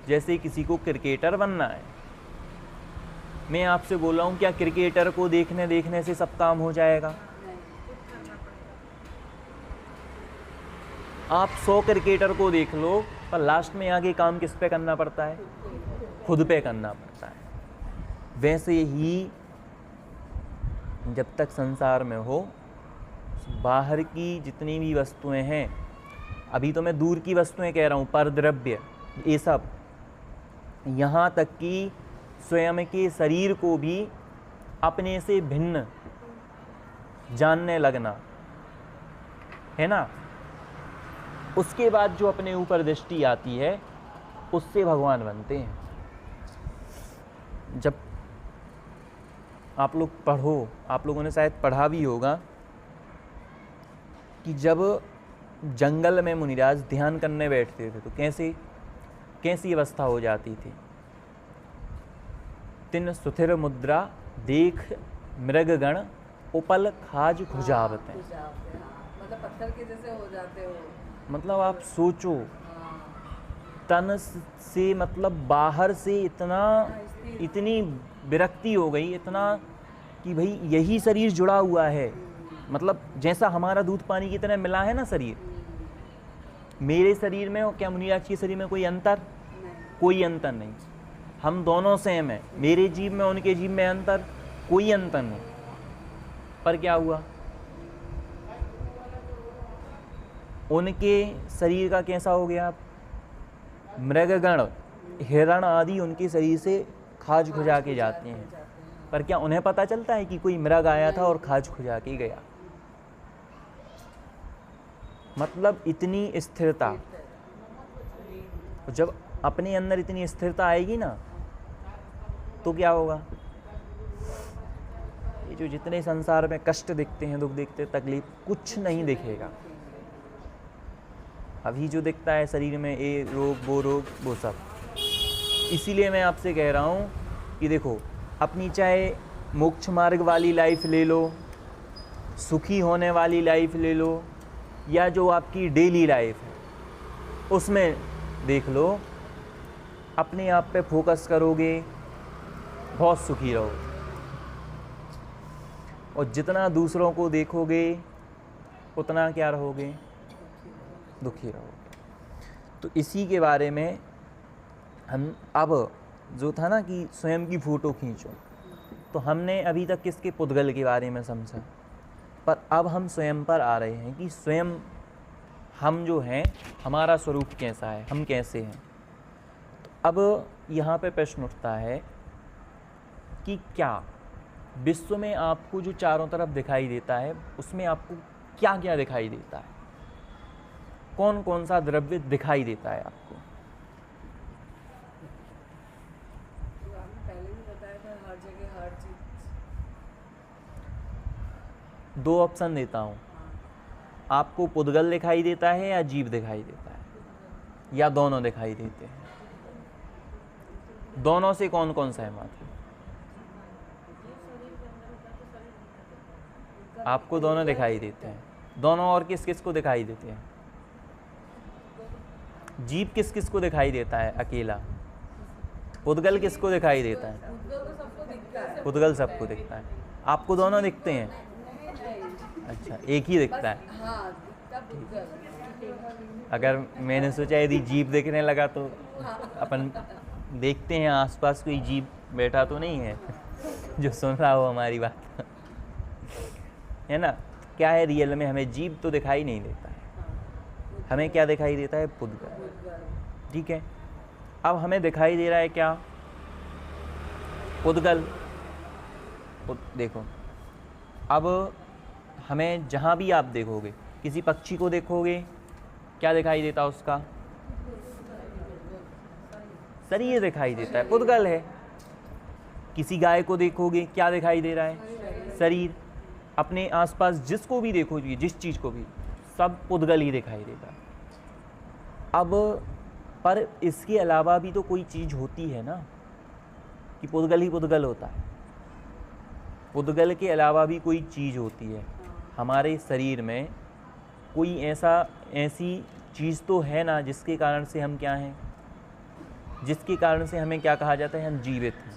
जैसे किसी को क्रिकेटर बनना है, मैं आपसे बोल रहा हूँ, क्या क्रिकेटर को देखने से सब काम हो जाएगा? आप 100 क्रिकेटर को देख लो, पर लास्ट में आगे काम किस पे करना पड़ता है? खुद पे करना पड़ता है। वैसे ही जब तक संसार में हो, बाहर की जितनी भी वस्तुएं हैं, अभी तो मैं दूर की वस्तुएं कह रहा हूँ, पर द्रव्य, ये सब, यहाँ तक कि स्वयं के शरीर को भी अपने से भिन्न जानने लगना, है ना। उसके बाद जो अपने ऊपर दृष्टि आती है उससे भगवान बनते हैं। जब आप लोग पढ़ो, आप लोगों ने शायद पढ़ा भी होगा कि जब जंगल में मुनिराज ध्यान करने बैठते थे तो कैसी अवस्था हो जाती थी। तिन सुथिर मुद्रा देख मृगगण उपल खाज खुजावत हैं। मतलब पत्थर के जैसे हो जाते हो। मतलब आप सोचो, तन से मतलब बाहर से इतनी विरक्ति हो गई, इतना कि भाई यही शरीर जुड़ा हुआ है। मतलब जैसा हमारा दूध पानी की तरह मिला है ना शरीर, मेरे शरीर में और क्या मुनिराज के शरीर में कोई अंतर? कोई अंतर नहीं। हम दोनों सेम हैं, मेरे जीव में उनके जीव में अंतर? कोई अंतर नहीं। पर क्या हुआ, उनके शरीर का कैसा हो गया? मृगगण हिरण आदि उनके शरीर से खाज खुजा के जाते हैं, पर क्या उन्हें पता चलता है कि कोई मृग आया था और खाज खुजा के गया? मतलब इतनी स्थिरता। जब अपने अंदर इतनी स्थिरता आएगी ना तो क्या होगा? ये जो जितने संसार में कष्ट दिखते हैं, दुख दिखते हैं, तकलीफ, कुछ नहीं दिखेगा। अभी जो दिखता है शरीर में, ये रोग वो रोग वो सब। इसीलिए मैं आपसे कह रहा हूँ कि देखो, अपनी चाहे मोक्ष मार्ग वाली लाइफ ले लो, सुखी होने वाली लाइफ ले लो, या जो आपकी डेली लाइफ है उसमें देख लो, अपने आप पे फोकस करोगे बहुत सुखी रहोगे, और जितना दूसरों को देखोगे उतना क्या रहोगे? दुखी रहोगे। तो इसी के बारे में हम अब जो था ना कि स्वयं की फ़ोटो खींचो, तो हमने अभी तक किसके? पुद्गल के बारे में समझा, पर अब हम स्वयं पर आ रहे हैं कि स्वयं हम जो हैं, हमारा स्वरूप कैसा है, हम कैसे हैं। तो अब यहाँ पे प्रश्न उठता है कि क्या विश्व में आपको जो चारों तरफ दिखाई देता है उसमें आपको क्या क्या दिखाई देता है? कौन कौन सा द्रव्य दिखाई देता है आपको? तो आपने पहले भी बताया था, हर जगह हर चीज। दो ऑप्शन देता हूँ, आपको पुद्गल दिखाई देता है या जीव दिखाई देता है, या दोनों दिखाई देते हैं? दोनों से कौन कौन सहमत है? आपको दोनों दिखाई देते हैं। दोनों और किस किस को दिखाई देते हैं? जीव किस किस को दिखाई देता है अकेला? पुद्गल किसको दिखाई देता है? पुद्गल तो सबको दिखता है। पुद्गल सबको दिखता है। आपको दोनों दिखते हैं? अच्छा, एक ही दिखता है। हाँ, दिखता पुद्गल। अगर मैंने सोचा यदि जीव दिखने लगा तो अपन देखते हैं आसपास कोई जीव बैठा तो नहीं है जो सुन रहा हो हमारी बात, है ना। क्या है, रियल में हमें जीव तो दिखाई नहीं देता है, हमें क्या दिखाई देता है? पुद्गल। ठीक है, अब हमें दिखाई दे रहा है क्या? पुद्गल। देखो, अब हमें जहाँ भी आप देखोगे, किसी पक्षी को देखोगे, क्या दिखाई देता उसका? शरीर दिखाई देता है, पुद्गल है। किसी गाय को देखोगे, क्या दिखाई दे रहा है? शरीर। अपने आसपास जिसको भी देखोगे, जिस चीज़ को भी, सब पुद्गल ही दिखाई देगा। अब पर इसके अलावा भी तो कोई चीज़ होती है ना, कि पुद्गल ही पुद्गल होता है। पुद्गल के अलावा भी कोई चीज़ होती है हमारे शरीर में, कोई ऐसी चीज़ तो है ना जिसके कारण से हम क्या हैं, जिसके कारण से हमें क्या कहा जाता है? हम जीवित हैं।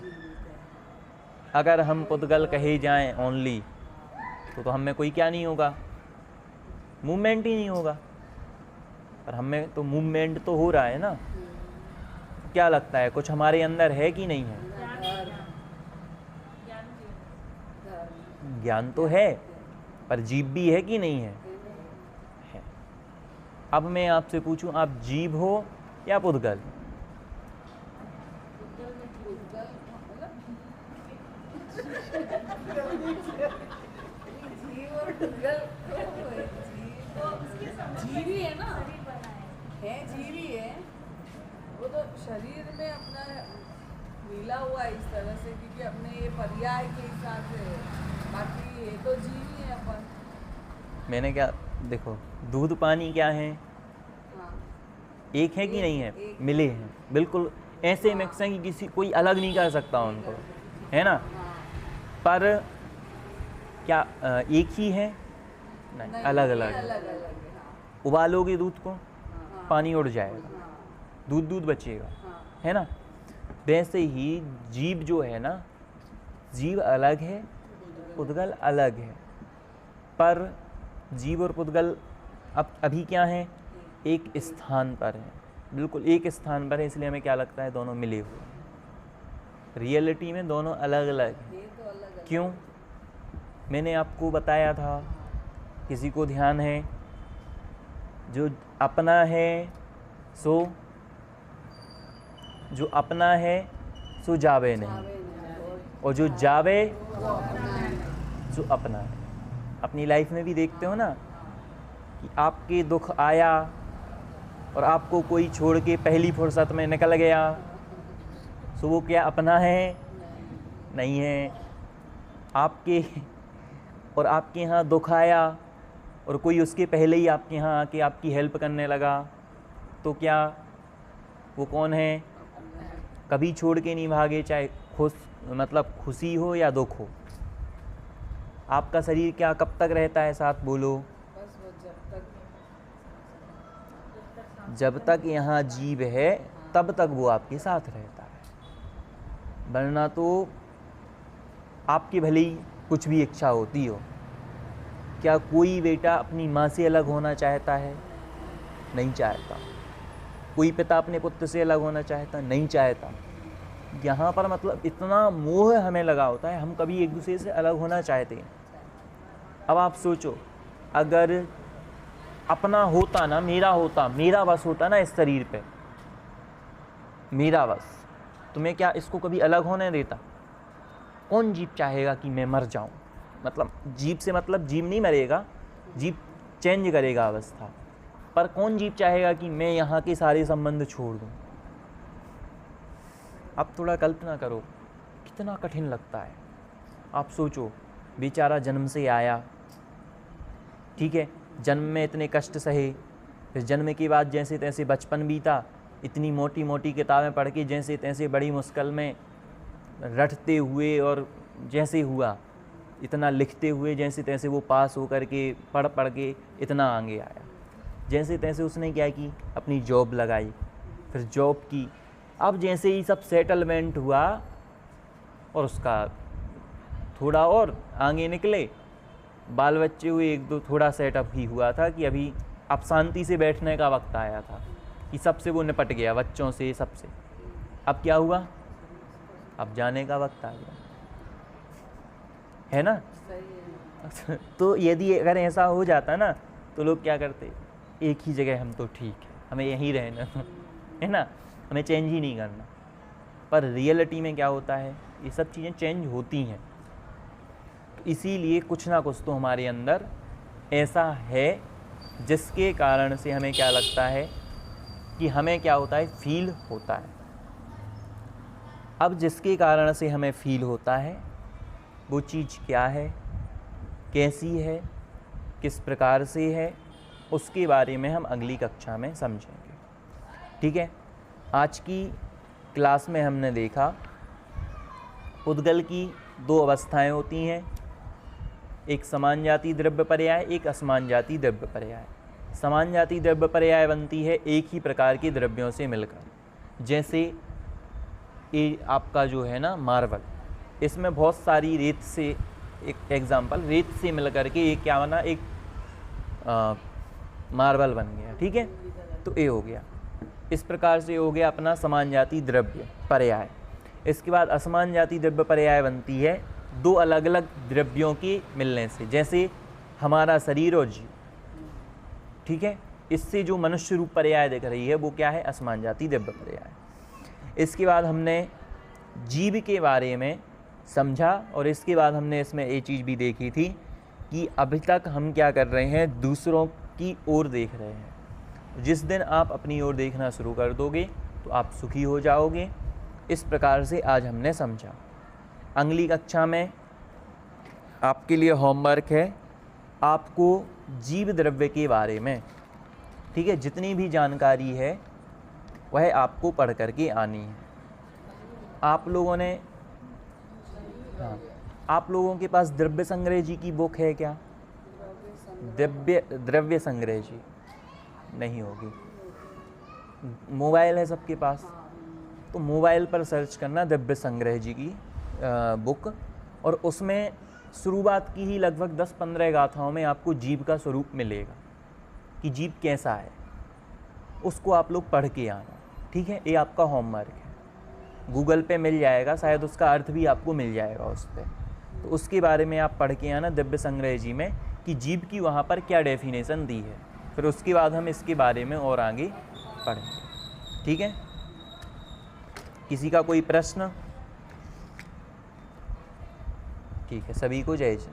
अगर हम पुद्गल कहे जाएं ओनली तो हम में कोई क्या नहीं होगा? मूवमेंट ही नहीं होगा। पर हम में तो मूवमेंट तो हो रहा है ना। क्या लगता है, कुछ हमारे अंदर है कि नहीं है? ज्ञान तो है, पर जीव भी है कि नहीं है? है। अब मैं आपसे पूछूं, आप जीव हो या पुद्गल? जीव और पुद्गल तो जीव ही है ना, शरीर बना है। जीव ही है वो तो शरीर में अपना मिला हुआ है इस तरह से, क्योंकि अपने ये पर्याय के हिसाब से, बाकी ये तो जीव ही है अपन। मैंने क्या, देखो दूध पानी क्या है, हाँ एक है कि नहीं है, एक। मिले हैं बिल्कुल ऐसे मिक्स हैं कि किसी कोई अलग नहीं कर सकता उनको, है ना। हाँ पर क्या एक ही है, नहीं अलग अलग है। अलग अलग है। हाँ उबालोगे दूध को, हाँ पानी उड़ जाएगा, हाँ दूध दूध बचेगा, हाँ है ना। वैसे ही जीव जो है ना, जीव अलग है, पुद्गल अलग है। पर जीव और पुद्गल अब अभी क्या है, एक स्थान पर है, बिल्कुल एक स्थान पर है, इसलिए हमें क्या लगता है दोनों मिले हुए हैं। रियलिटी में दोनों अलग अलग हैं। ये तो अलग अलग। क्यों, मैंने आपको बताया था, किसी को ध्यान है, जो अपना है सो, जो अपना है सो जावे नहीं, और जो जावे सो अपना है। अपनी लाइफ में भी देखते हो ना कि आपके दुख आया और आपको कोई छोड़ के पहली फुर्सत में निकल गया, सो वो क्या अपना है, नहीं है। आपके और आपके यहाँ दुख आया और कोई उसके पहले ही आपके यहाँ आके आपकी हेल्प करने लगा, तो क्या वो कौन है, कभी छोड़ के नहीं भागे, चाहे मतलब खुशी हो या दुख हो। आपका शरीर क्या कब तक रहता है साथ, बोलो, बस वो जब तक यहाँ जीव है तब तक वो आपके साथ रहता है, वरना तो आपकी भले ही कुछ भी इच्छा होती हो। क्या कोई बेटा अपनी माँ से अलग होना चाहता है, नहीं चाहता। कोई पिता अपने पुत्र से अलग होना चाहता, नहीं चाहता। यहाँ पर मतलब इतना मोह हमें लगा होता है, हम कभी एक दूसरे से अलग होना चाहते हैं। अब आप सोचो, अगर अपना होता ना, मेरा होता, मेरा बस होता ना इस शरीर पे, मेरा बस, तो मैं क्या इसको कभी अलग होने देता। कौन जीव चाहेगा कि मैं मर जाऊं, मतलब जीव से मतलब जीव नहीं मरेगा, जीव चेंज करेगा अवस्था, पर कौन जीव चाहेगा कि मैं यहाँ के सारे संबंध छोड़ दूं। आप थोड़ा कल्पना करो कितना कठिन लगता है। आप सोचो, बेचारा जन्म से आया, ठीक है, जन्म में इतने कष्ट सहे, फिर जन्म के बाद जैसे तैसे बचपन बीता, इतनी मोटी मोटी किताबें पढ़ के जैसे तैसे बड़ी मुश्किल में रटते हुए, और जैसे हुआ इतना लिखते हुए जैसे तैसे वो पास होकर के पढ़ के इतना आगे आया। जैसे तैसे उसने क्या की, अपनी जॉब लगाई, फिर जॉब की। अब जैसे ही सब सेटलमेंट हुआ और उसका थोड़ा और आगे निकले, बाल बच्चे हुए, एक दो, थोड़ा सेटअप ही हुआ था कि अभी अब शांति से बैठने का वक्त आया था, कि सबसे वो निपट गया, बच्चों से, सबसे। अब क्या हुआ, अब जाने का वक्त आ गया, है ना। सही है। तो यदि अगर ऐसा हो जाता ना, तो लोग क्या करते, एक ही जगह हम तो ठीक है, हमें यहीं रहना है ना, हमें चेंज ही नहीं करना। पर रियलिटी में क्या होता है, ये सब चीज़ें चेंज होती हैं। तो इसीलिए कुछ ना कुछ तो हमारे अंदर ऐसा है जिसके कारण से हमें क्या लगता है कि हमें क्या होता है, फील होता है। अब जिसके कारण से हमें फील होता है वो चीज़ क्या है, कैसी है, किस प्रकार से है, उसके बारे में हम अगली कक्षा में समझेंगे। ठीक है। आज की क्लास में हमने देखा पुद्गल की दो अवस्थाएं होती हैं, एक समान जाति द्रव्य पर्याय, एक असमान जाति द्रव्य पर्याय। समान जाति द्रव्य पर्याय बनती है एक ही प्रकार के द्रव्यों से मिलकर, जैसे ये आपका जो है ना मार्बल, इसमें बहुत सारी रेत से, एक एग्जांपल, रेत से मिलकर के एक क्या बना, एक मार्बल बन गया। ठीक है, तो ये हो गया। इस प्रकार से हो गया अपना समान जाति द्रव्य पर्याय। इसके बाद असमान जाति द्रव्य पर्याय बनती है दो अलग अलग द्रव्यों के मिलने से, जैसे हमारा शरीर और जीव। ठीक है, इससे जो मनुष्य रूप पर्याय दिख रही है वो क्या है, असमान जाति द्रव्य पर्याय। इसके बाद हमने जीव के बारे में समझा। और इसके बाद हमने इसमें एक चीज़ भी देखी थी कि अभी तक हम क्या कर रहे हैं, दूसरों की ओर देख रहे हैं। जिस दिन आप अपनी ओर देखना शुरू कर दोगे तो आप सुखी हो जाओगे। इस प्रकार से आज हमने समझा। अगली कक्षा में आपके लिए होमवर्क है, आपको जीव द्रव्य के बारे में, ठीक है, जितनी भी जानकारी है वह आपको पढ़ करके आनी है। आप लोगों ने, हाँ, आप लोगों के पास द्रव्य संग्रह जी की बुक है क्या? द्रव्य संग्रह जी नहीं होगी। मोबाइल है सबके पास, तो मोबाइल पर सर्च करना द्रव्य संग्रह जी की बुक, और उसमें शुरुआत की ही लगभग 10-15 गाथाओं में आपको जीव का स्वरूप मिलेगा कि जीव कैसा है, उसको आप लोग पढ़ के आना, ठीक है। ये आपका होमवर्क है, गूगल पे मिल जाएगा, शायद उसका अर्थ भी आपको मिल जाएगा उस पर, तो उसके बारे में आप पढ़ के आना द्रव्य संग्रह जी में कि जीव की वहाँ पर क्या डेफिनेशन दी है। फिर उसके बाद हम इसके बारे में और आगे पढ़ेंगे, ठीक है। किसी का कोई प्रश्न? ठीक है, सभी को जय जय।